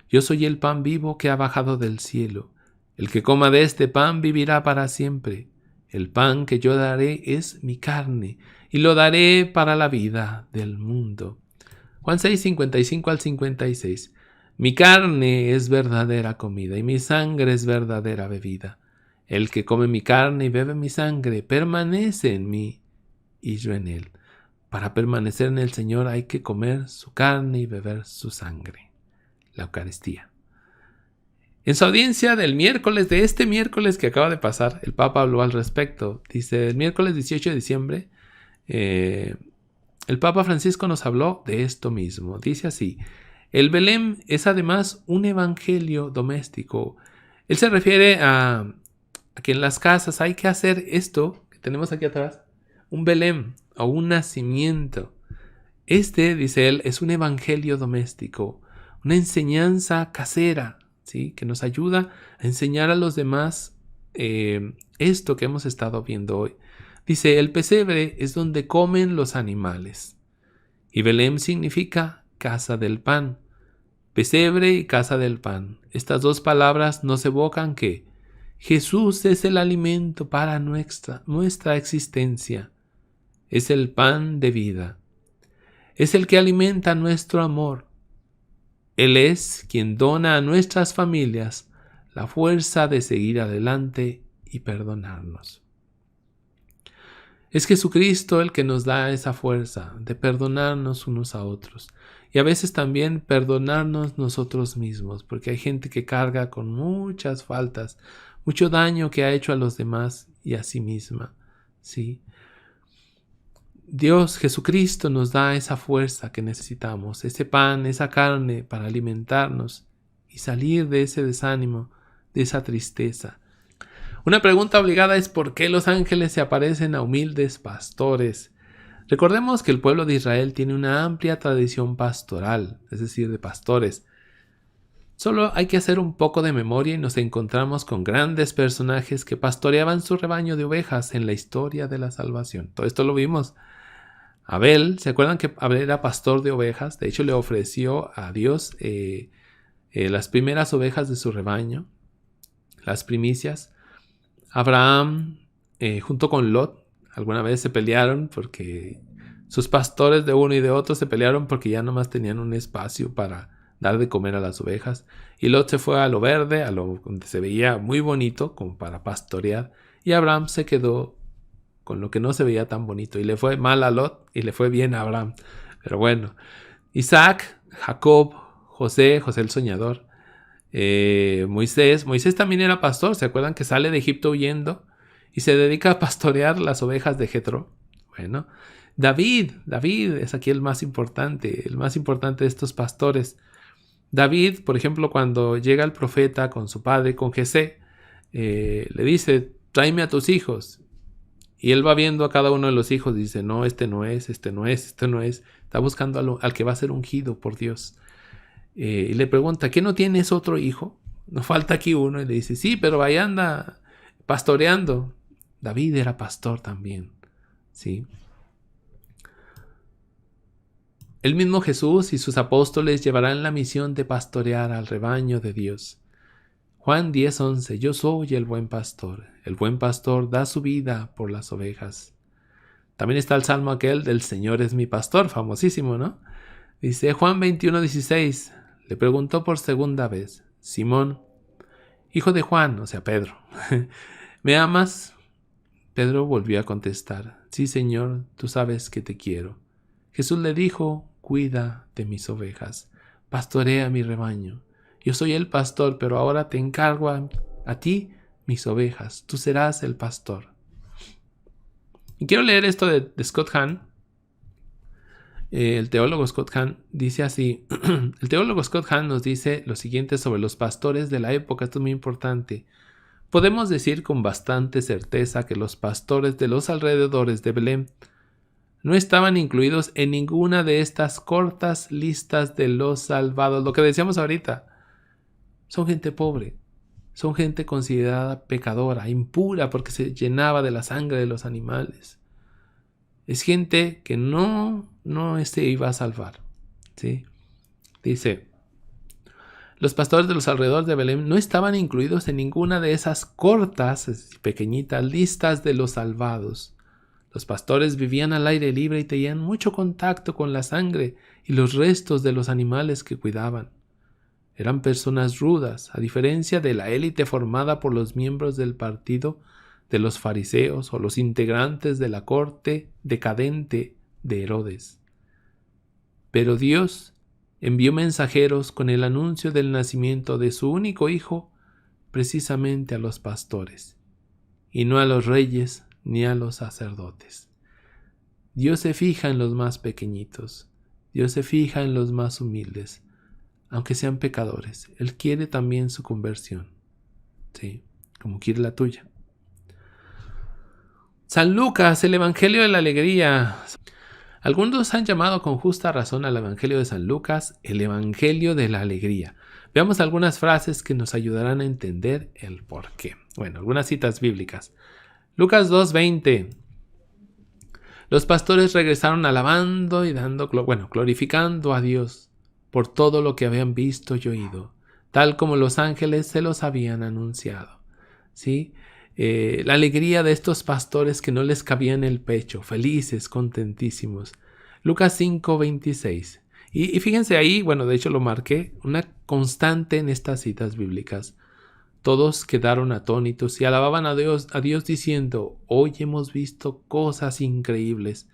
Yo soy el pan vivo que ha bajado del cielo. El que coma de este pan vivirá para siempre. El pan que yo daré es mi carne, y lo daré para la vida del mundo. Juan 6:55 al 56. Mi carne es verdadera comida, y mi sangre es verdadera bebida. El que come mi carne y bebe mi sangre permanece en mí, y yo en él. Para permanecer en el Señor hay que comer su carne y beber su sangre. La Eucaristía. En su audiencia del miércoles, de este miércoles que acaba de pasar, el Papa habló al respecto. Dice, el miércoles 18 de diciembre, el Papa Francisco nos habló de esto mismo. Dice así, el Belén es además un evangelio doméstico. Él se refiere a que en las casas hay que hacer esto que tenemos aquí atrás, un Belén o un nacimiento. Dice él, es un evangelio doméstico, una enseñanza casera, ¿sí? Que nos ayuda a enseñar a los demás esto que hemos estado viendo hoy. Dice, el pesebre es donde comen los animales. Y Belén significa casa del pan. Pesebre y casa del pan. Estas dos palabras nos evocan que Jesús es el alimento para nuestra existencia. Es el pan de vida. Es el que alimenta nuestro amor. Él es quien dona a nuestras familias la fuerza de seguir adelante y perdonarnos. Es Jesucristo el que nos da esa fuerza de perdonarnos unos a otros y a veces también perdonarnos nosotros mismos, porque hay gente que carga con muchas faltas, mucho daño que ha hecho a los demás y a sí misma, ¿sí? Dios, Jesucristo, nos da esa fuerza que necesitamos, ese pan, esa carne para alimentarnos y salir de ese desánimo, de esa tristeza. Una pregunta obligada es ¿por qué los ángeles se aparecen a humildes pastores? Recordemos que el pueblo de Israel tiene una amplia tradición pastoral, es decir, de pastores. Solo hay que hacer un poco de memoria y nos encontramos con grandes personajes que pastoreaban su rebaño de ovejas en la historia de la salvación. Todo esto lo vimos. Abel, ¿se acuerdan que Abel era pastor de ovejas? De hecho, le ofreció a Dios las primeras ovejas de su rebaño, las primicias. Abraham, junto con Lot, alguna vez se pelearon porque sus pastores de uno y de otro se pelearon porque ya nomás tenían un espacio para dar de comer a las ovejas. Y Lot se fue a lo verde, a lo donde se veía muy bonito, como para pastorear. Y Abraham se quedó con lo que no se veía tan bonito. Y le fue mal a Lot y le fue bien a Abraham. Pero bueno, Isaac, Jacob, José el soñador, Moisés también era pastor. ¿Se acuerdan que sale de Egipto huyendo y se dedica a pastorear las ovejas de Jetro? Bueno, David es aquí el más importante de estos pastores. David, por ejemplo, cuando llega el profeta con su padre, con Jesé, le dice, tráeme a tus hijos. Y él va viendo a cada uno de los hijos y dice, no, este no es. Está buscando al que va a ser ungido por Dios. Y le pregunta, ¿qué no tienes otro hijo? Nos falta aquí uno. Y le dice, sí, pero ahí anda pastoreando. David era pastor también. ¿sí? El mismo Jesús y sus apóstoles llevarán la misión de pastorear al rebaño de Dios. Juan 10:11. Yo soy el buen pastor. El buen pastor da su vida por las ovejas. También está el salmo aquel del Señor es mi pastor, famosísimo, ¿no? Dice Juan 21:16. Le preguntó por segunda vez, Simón, hijo de Juan, o sea, Pedro, ¿me amas? Pedro volvió a contestar, sí, Señor, tú sabes que te quiero. Jesús le dijo, cuida de mis ovejas, pastorea mi rebaño. Yo soy el pastor, pero ahora te encargo a ti mis ovejas. Tú serás el pastor. Y quiero leer esto de Scott Hahn. El teólogo Scott Hahn dice así. El teólogo Scott Hahn nos dice lo siguiente sobre los pastores de la época. Esto es muy importante. Podemos decir con bastante certeza que los pastores de los alrededores de Belén no estaban incluidos en ninguna de estas cortas listas de los salvados. Lo que decíamos ahorita. Son gente pobre. Son gente considerada pecadora, impura porque se llenaba de la sangre de los animales. Es gente que no se iba a salvar, ¿sí? Dice, los pastores de los alrededores de Belén no estaban incluidos en ninguna de esas cortas, pequeñitas listas de los salvados. Los pastores vivían al aire libre y tenían mucho contacto con la sangre y los restos de los animales que cuidaban. Eran personas rudas, a diferencia de la élite formada por los miembros del partido de los fariseos o los integrantes de la corte decadente de Herodes. Pero Dios envió mensajeros con el anuncio del nacimiento de su único hijo precisamente a los pastores, y no a los reyes ni a los sacerdotes. Dios se fija en los más pequeñitos, Dios se fija en los más humildes, aunque sean pecadores. Él quiere también su conversión, ¿sí? Como quiere la tuya. San Lucas, el Evangelio de la Alegría. Algunos han llamado con justa razón al Evangelio de San Lucas el Evangelio de la Alegría. Veamos algunas frases que nos ayudarán a entender el porqué. Bueno, algunas citas bíblicas. Lucas 2:20. Los pastores regresaron alabando y glorificando a Dios por todo lo que habían visto y oído, tal como los ángeles se los habían anunciado. ¿Sí? La alegría de estos pastores que no les cabía en el pecho, felices, contentísimos. Lucas 5:26. Y fíjense ahí, de hecho lo marqué, una constante en estas citas bíblicas. Todos quedaron atónitos y alababan a Dios diciendo, hoy hemos visto cosas increíbles.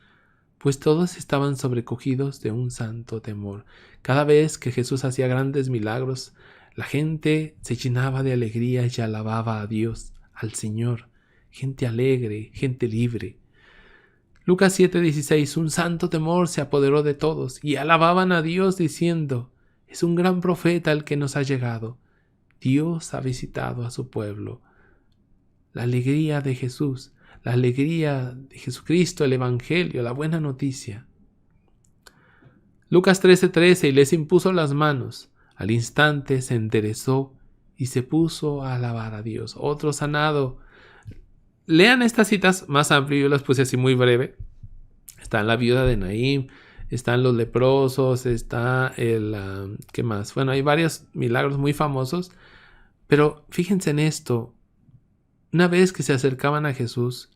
Pues todos estaban sobrecogidos de un santo temor. Cada vez que Jesús hacía grandes milagros, la gente se llenaba de alegría y alababa a Dios, al Señor. Gente alegre, gente libre. Lucas 7:16. Un santo temor se apoderó de todos y alababan a Dios diciendo, es un gran profeta el que nos ha llegado. Dios ha visitado a su pueblo. La alegría de Jesús. La alegría de Jesucristo, el Evangelio, la buena noticia. Lucas 13:13. Y les impuso las manos. Al instante se enderezó y se puso a alabar a Dios. Otro sanado. Lean estas citas más amplio, yo las puse así muy breve. Está la viuda de Naín, están los leprosos, está ¿qué más? Hay varios milagros muy famosos. Pero fíjense en esto. Una vez que se acercaban a Jesús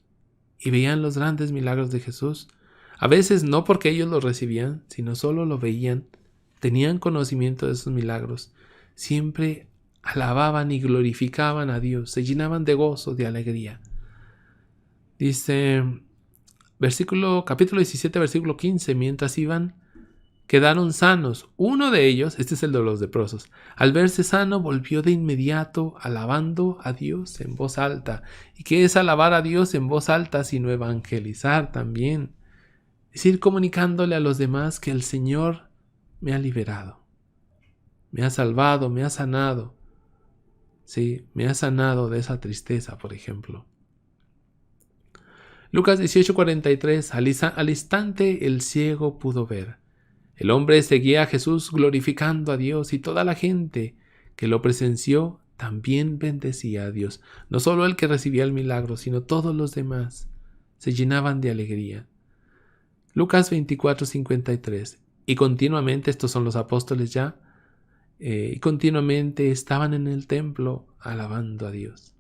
y veían los grandes milagros de Jesús, a veces no porque ellos los recibían, sino solo lo veían, tenían conocimiento de esos milagros, siempre alababan y glorificaban a Dios, se llenaban de gozo, de alegría. Dice, capítulo 17, versículo 15, mientras iban, quedaron sanos. Uno de ellos, este es el de los leprosos, al verse sano volvió de inmediato alabando a Dios en voz alta. ¿Y qué es alabar a Dios en voz alta sino evangelizar también? Es ir comunicándole a los demás que el Señor me ha liberado, me ha salvado, me ha sanado. Sí, me ha sanado de esa tristeza, por ejemplo. Lucas 18:43. Al instante el ciego pudo ver. El hombre seguía a Jesús glorificando a Dios y toda la gente que lo presenció también bendecía a Dios. No solo el que recibía el milagro, sino todos los demás. se llenaban de alegría. Lucas 24:53. Y continuamente, estos son los apóstoles ya, y continuamente estaban en el templo alabando a Dios.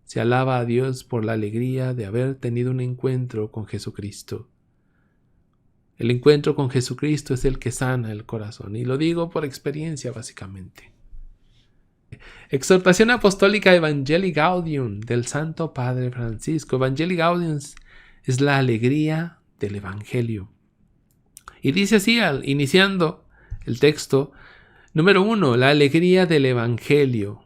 Se alaba a Dios por la alegría de haber tenido un encuentro con Jesucristo. El encuentro con Jesucristo es el que sana el corazón, y lo digo por experiencia básicamente. Exhortación apostólica Evangelii Gaudium del Santo Padre Francisco. Evangelii Gaudium es la alegría del Evangelio. Y dice así, iniciando el texto, número 1, la alegría del Evangelio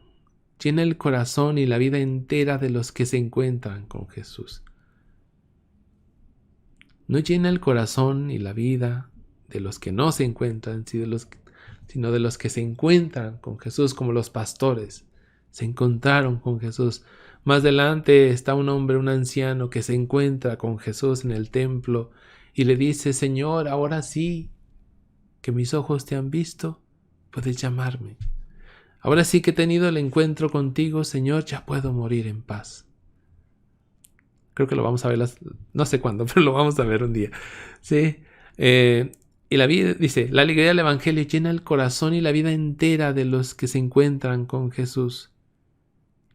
llena el corazón y la vida entera de los que se encuentran con Jesús. No llena el corazón y la vida de los que no se encuentran, sino de los que se encuentran con Jesús, como los pastores se encontraron con Jesús. Más adelante está un hombre, un anciano, que se encuentra con Jesús en el templo y le dice: Señor, ahora sí que mis ojos te han visto, puedes llamarme. Ahora sí que he tenido el encuentro contigo, Señor, ya puedo morir en paz. Creo que lo vamos a ver, no sé cuándo, pero lo vamos a ver un día. ¿Sí? Y la vida, dice, la alegría del Evangelio llena el corazón y la vida entera de los que se encuentran con Jesús.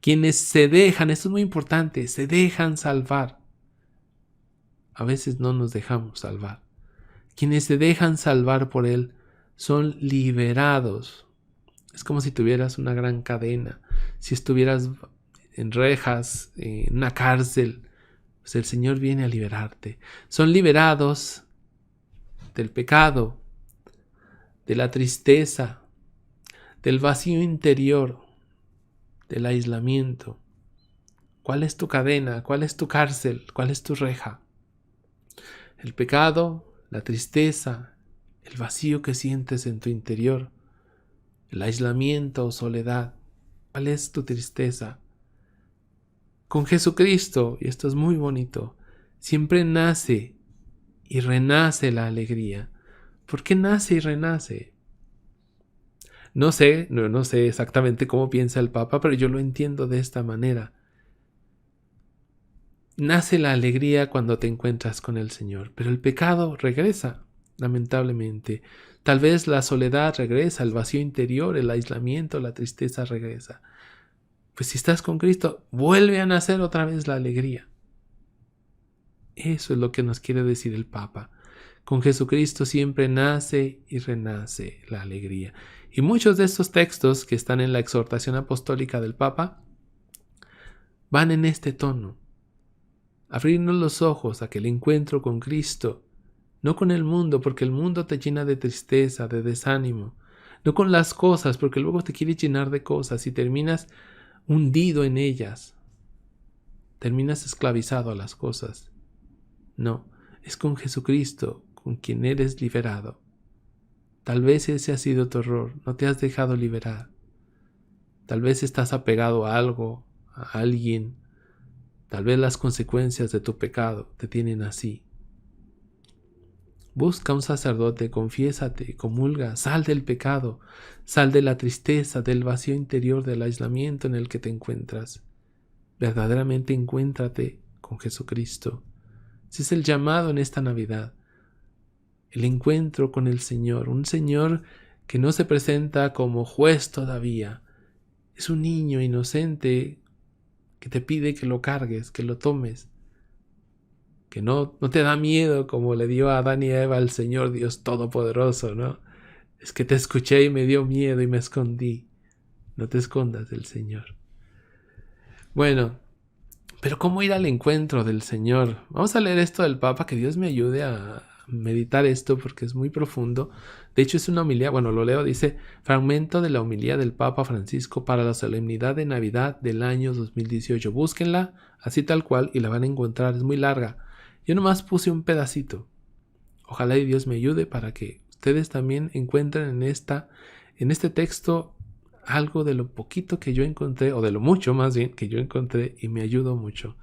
Quienes se dejan, esto es muy importante, se dejan salvar. A veces no nos dejamos salvar. Quienes se dejan salvar por Él son liberados. Es como si tuvieras una gran cadena. Si estuvieras en rejas, en una cárcel, pues el Señor viene a liberarte. Son liberados del pecado, de la tristeza, del vacío interior, del aislamiento. ¿Cuál es tu cadena? ¿Cuál es tu cárcel? ¿Cuál es tu reja? El pecado, la tristeza, el vacío que sientes en tu interior, el aislamiento o soledad. ¿Cuál es tu tristeza? Con Jesucristo, y esto es muy bonito, siempre nace y renace la alegría. ¿Por qué nace y renace? No sé exactamente cómo piensa el Papa, pero yo lo entiendo de esta manera. Nace la alegría cuando te encuentras con el Señor, pero el pecado regresa, lamentablemente. Tal vez la soledad regresa, el vacío interior, el aislamiento, la tristeza regresa. Pues si estás con Cristo, vuelve a nacer otra vez la alegría. Eso es lo que nos quiere decir el Papa. Con Jesucristo siempre nace y renace la alegría. Y muchos de estos textos que están en la exhortación apostólica del Papa van en este tono. Abrirnos los ojos a que el encuentro con Cristo, no con el mundo, porque el mundo te llena de tristeza, de desánimo, no con las cosas, porque luego te quiere llenar de cosas y terminas hundido en ellas, terminas esclavizado a las cosas. No, es con Jesucristo con quien eres liberado. Tal vez ese ha sido tu error, no te has dejado liberar. Tal vez estás apegado a algo, a alguien. Tal vez las consecuencias de tu pecado te tienen así. Busca un sacerdote, confiésate, comulga, sal del pecado, sal de la tristeza, del vacío interior, del aislamiento en el que te encuentras. Verdaderamente encuéntrate con Jesucristo. Ese es el llamado en esta Navidad. El encuentro con el Señor, un Señor que no se presenta como juez todavía. Es un niño inocente que te pide que lo cargues, que lo tomes, que no te da miedo como le dio a Adán y Eva al Señor Dios Todopoderoso, ¿no? Es que te escuché y me dio miedo y me escondí. No te escondas del Señor. Bueno, pero ¿cómo ir al encuentro del Señor? Vamos a leer esto del Papa, que Dios me ayude a meditar esto porque es muy profundo. De hecho es una homilía, bueno, lo leo, dice: fragmento de la homilía del Papa Francisco para la solemnidad de Navidad del año 2018. Búsquenla así tal cual y la van a encontrar, es muy larga. Yo nomás puse un pedacito. Ojalá y Dios me ayude para que ustedes también encuentren en este texto algo de lo poquito que yo encontré, o de lo mucho más bien que yo encontré, y me ayudó mucho.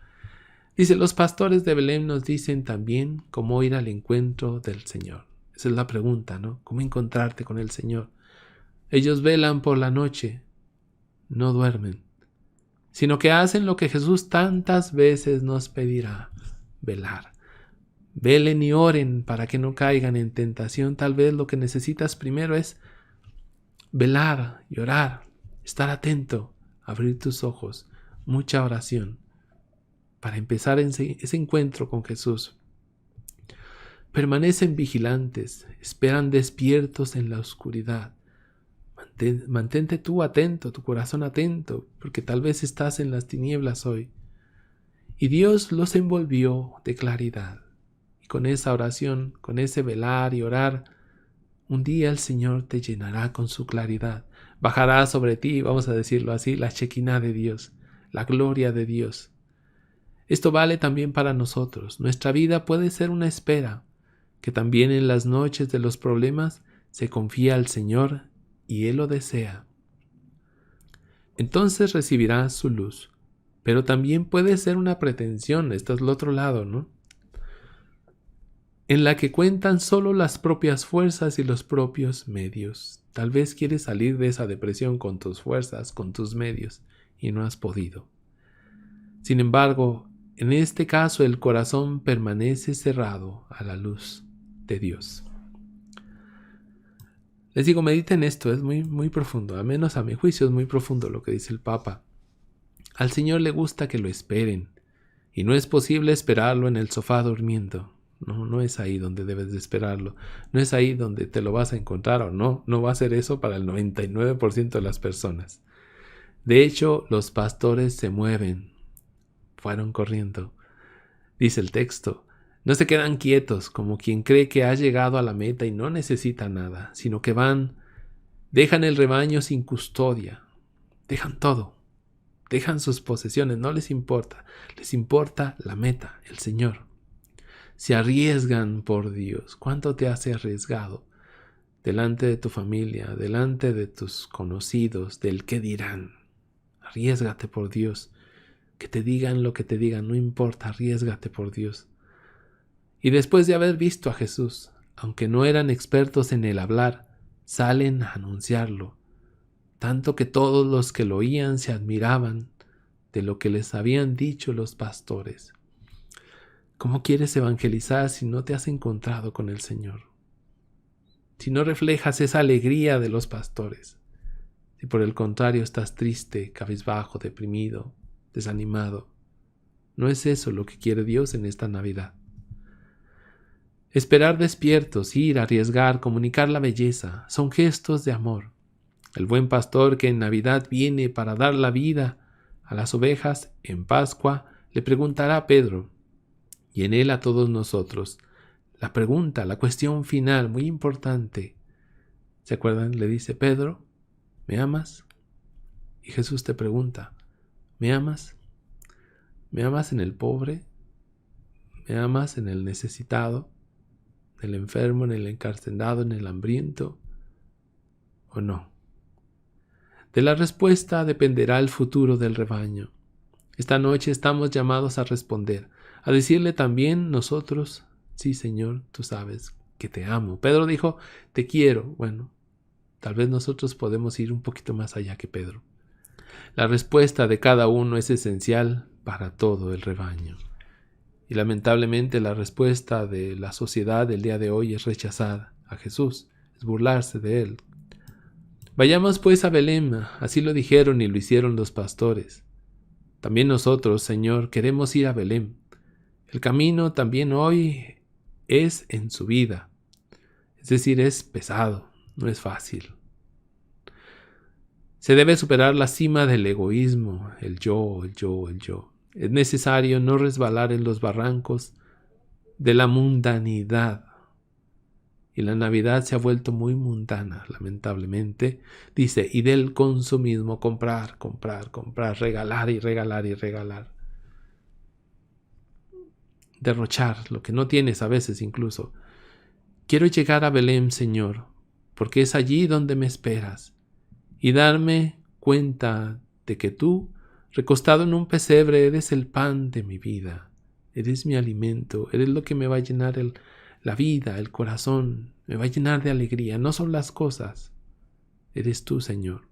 Dice: los pastores de Belén nos dicen también cómo ir al encuentro del Señor. Esa es la pregunta, ¿no? ¿Cómo encontrarte con el Señor? Ellos velan por la noche, no duermen, sino que hacen lo que Jesús tantas veces nos pedirá. velar. Velen y oren para que no caigan en tentación. Tal vez lo que necesitas primero es velar y orar, estar atento, abrir tus ojos, mucha oración para empezar ese encuentro con Jesús. Permanecen vigilantes, esperan despiertos en la oscuridad. Mantente tú atento, tu corazón atento, porque tal vez estás en las tinieblas hoy. Y Dios los envolvió de claridad. Y con esa oración, con ese velar y orar, un día el Señor te llenará con su claridad. Bajará sobre ti, vamos a decirlo así, la Shekinah de Dios, la gloria de Dios. Esto vale también para nosotros. Nuestra vida puede ser una espera, que también en las noches de los problemas se confía al Señor y Él lo desea. Entonces recibirás su luz. Pero también puede ser una pretensión, esto es el otro lado, ¿no? En la que cuentan solo las propias fuerzas y los propios medios. Tal vez quieres salir de esa depresión con tus fuerzas, con tus medios, y no has podido. Sin embargo, en este caso el corazón permanece cerrado a la luz de Dios. Les digo, mediten esto, es muy, muy profundo, al menos a mi juicio es muy profundo lo que dice el Papa. Al Señor le gusta que lo esperen, y no es posible esperarlo en el sofá durmiendo. No es ahí donde debes de esperarlo. No es ahí donde te lo vas a encontrar o no va a ser eso para el 99% de las personas. De hecho, los pastores se mueven. Fueron corriendo. Dice el texto, no se quedan quietos como quien cree que ha llegado a la meta y no necesita nada, sino que van, dejan el rebaño sin custodia, dejan todo, dejan sus posesiones, no les importa la meta, el Señor. Se arriesgan por Dios. ¿Cuánto te has arriesgado delante de tu familia, delante de tus conocidos, del qué dirán? Arriésgate por Dios. Que te digan lo que te digan, no importa, arriésgate por Dios. Y después de haber visto a Jesús, aunque no eran expertos en el hablar, salen a anunciarlo, tanto que todos los que lo oían se admiraban de lo que les habían dicho los pastores. ¿Cómo quieres evangelizar si no te has encontrado con el Señor? Si no reflejas esa alegría de los pastores, si por el contrario estás triste, cabizbajo, deprimido, desanimado, no es eso lo que quiere Dios en esta Navidad. Esperar despiertos, ir, arriesgar, comunicar la belleza, son gestos de amor. El buen pastor que en Navidad viene para dar la vida a las ovejas, en Pascua le preguntará a Pedro, y en él a todos nosotros, la pregunta, la cuestión final, muy importante. ¿Se acuerdan? Le dice, Pedro, ¿me amas? Y Jesús te pregunta, ¿me amas? ¿Me amas en el pobre? ¿Me amas en el necesitado? ¿En el enfermo, en el encarcelado, en el hambriento? ¿O no? De la respuesta dependerá el futuro del rebaño. Esta noche estamos llamados a responder, a decirle también nosotros, sí Señor, tú sabes que te amo. Pedro dijo, te quiero. Bueno, tal vez nosotros podemos ir un poquito más allá que Pedro. La respuesta de cada uno es esencial para todo el rebaño. Y lamentablemente la respuesta de la sociedad del día de hoy es rechazar a Jesús, es burlarse de él. Vayamos pues a Belén, así lo dijeron y lo hicieron los pastores. También nosotros, Señor, queremos ir a Belén. El camino también hoy es en subida, es decir, es pesado, no es fácil. Se debe superar la cima del egoísmo, el yo, el yo, el yo. Es necesario no resbalar en los barrancos de la mundanidad. Y la Navidad se ha vuelto muy mundana, lamentablemente. Dice, y del consumismo, comprar, comprar, comprar, regalar y regalar y regalar. Derrochar lo que no tienes a veces incluso. Quiero llegar a Belén, Señor, porque es allí donde me esperas, y darme cuenta de que tú, recostado en un pesebre, eres el pan de mi vida, eres mi alimento, eres lo que me va a llenar la vida, el corazón, me va a llenar de alegría. No son las cosas, eres tú, Señor.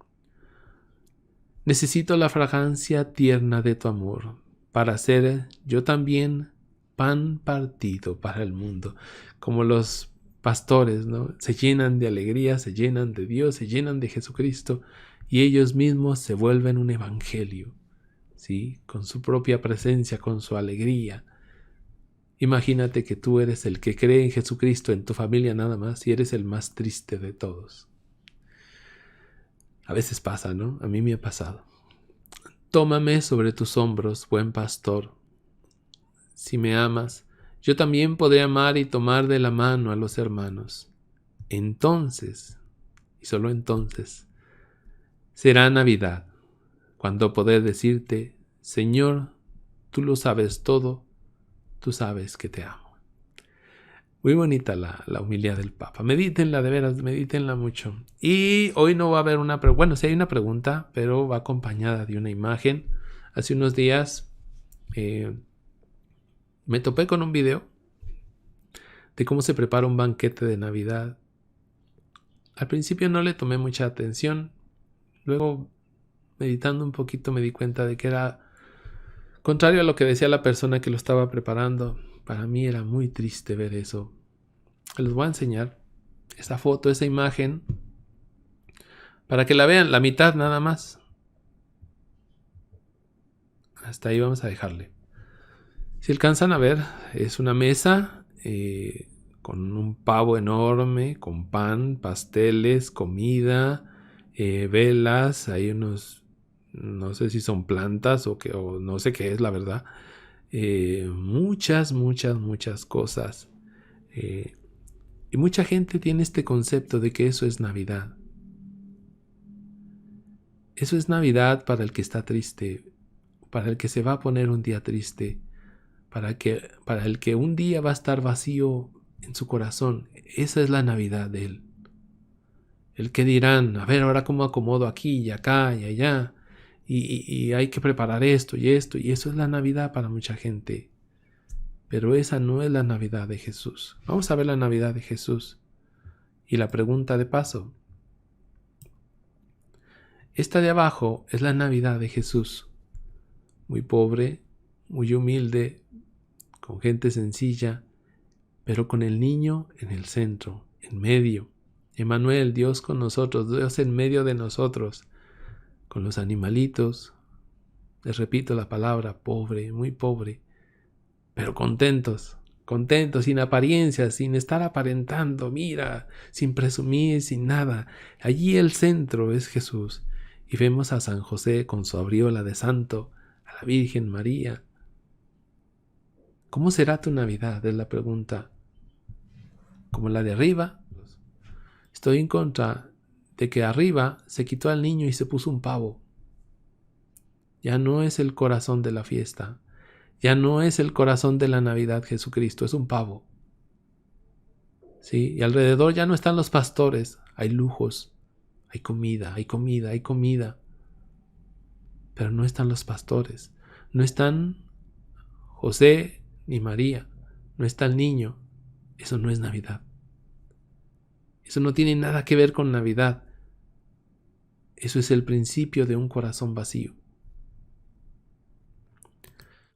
Necesito la fragancia tierna de tu amor para ser yo también pan partido para el mundo. Como los pastores, ¿no? Se llenan de alegría, se llenan de Dios, se llenan de Jesucristo y ellos mismos se vuelven un evangelio, ¿sí? Con su propia presencia, con su alegría. Imagínate que tú eres el que cree en Jesucristo en tu familia nada más y eres el más triste de todos. A veces pasa, ¿no? A mí me ha pasado. Tómame sobre tus hombros, buen pastor. Si me amas, yo también podré amar y tomar de la mano a los hermanos. Entonces, y solo entonces, será Navidad, cuando podré decirte, Señor, tú lo sabes todo, tú sabes que te amo. Muy bonita la humildad del Papa. Medítenla, de veras, medítenla mucho. Y hoy no va a haber una pregunta. Bueno, sí hay una pregunta, pero va acompañada de una imagen. Hace unos días me topé con un video de cómo se prepara un banquete de Navidad. Al principio no le tomé mucha atención. Luego, meditando un poquito, me di cuenta de que era contrario a lo que decía la persona que lo estaba preparando. Para mí era muy triste ver eso. Les voy a enseñar esa foto, esa imagen, para que la vean, la mitad nada más. Hasta ahí vamos a dejarle. Si alcanzan a ver, es una mesa con un pavo enorme, con pan, pasteles, comida, velas, hay unos, no sé si son plantas o no sé qué es la verdad. Muchas cosas. Y mucha gente tiene este concepto de que eso es Navidad. Eso es Navidad para el que está triste, para el que se va a poner un día triste, para el que un día va a estar vacío en su corazón. Esa es la Navidad de él. El que dirán, a ver, ahora cómo acomodo aquí y acá y allá, y hay que preparar esto, y eso es la Navidad para mucha gente. Pero esa no es la Navidad de Jesús. Vamos a ver la Navidad de Jesús. Y la pregunta de paso. Esta de abajo es la Navidad de Jesús. Muy pobre, muy humilde, con gente sencilla, pero con el niño en el centro, en medio. Emmanuel, Dios con nosotros, Dios en medio de nosotros, con los animalitos. Les repito la palabra, pobre, muy pobre, pero contentos, sin apariencias, sin estar aparentando, mira, sin presumir, sin nada. Allí el centro es Jesús. Y vemos a San José con su aureola de santo, a la Virgen María. ¿Cómo será tu Navidad? Es la pregunta. ¿Como la de arriba? Estoy en contra de que arriba se quitó al niño y se puso un pavo. Ya no es el corazón de la fiesta. Ya no es el corazón de la Navidad Jesucristo, es un pavo. ¿Sí? Y alrededor ya no están los pastores, hay lujos, hay comida. Pero no están los pastores, no están José ni María, no está el niño. Eso no es Navidad. Eso no tiene nada que ver con Navidad. Eso es el principio de un corazón vacío.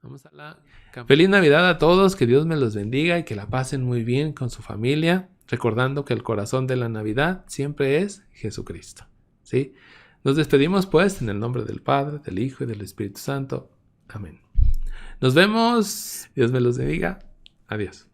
Vamos a la Feliz Navidad a todos, que Dios me los bendiga y que la pasen muy bien con su familia, recordando que el corazón de la Navidad siempre es Jesucristo. ¿Sí? Nos despedimos pues en el nombre del Padre, del Hijo y del Espíritu Santo. Amén. Nos vemos. Dios me los bendiga. Adiós.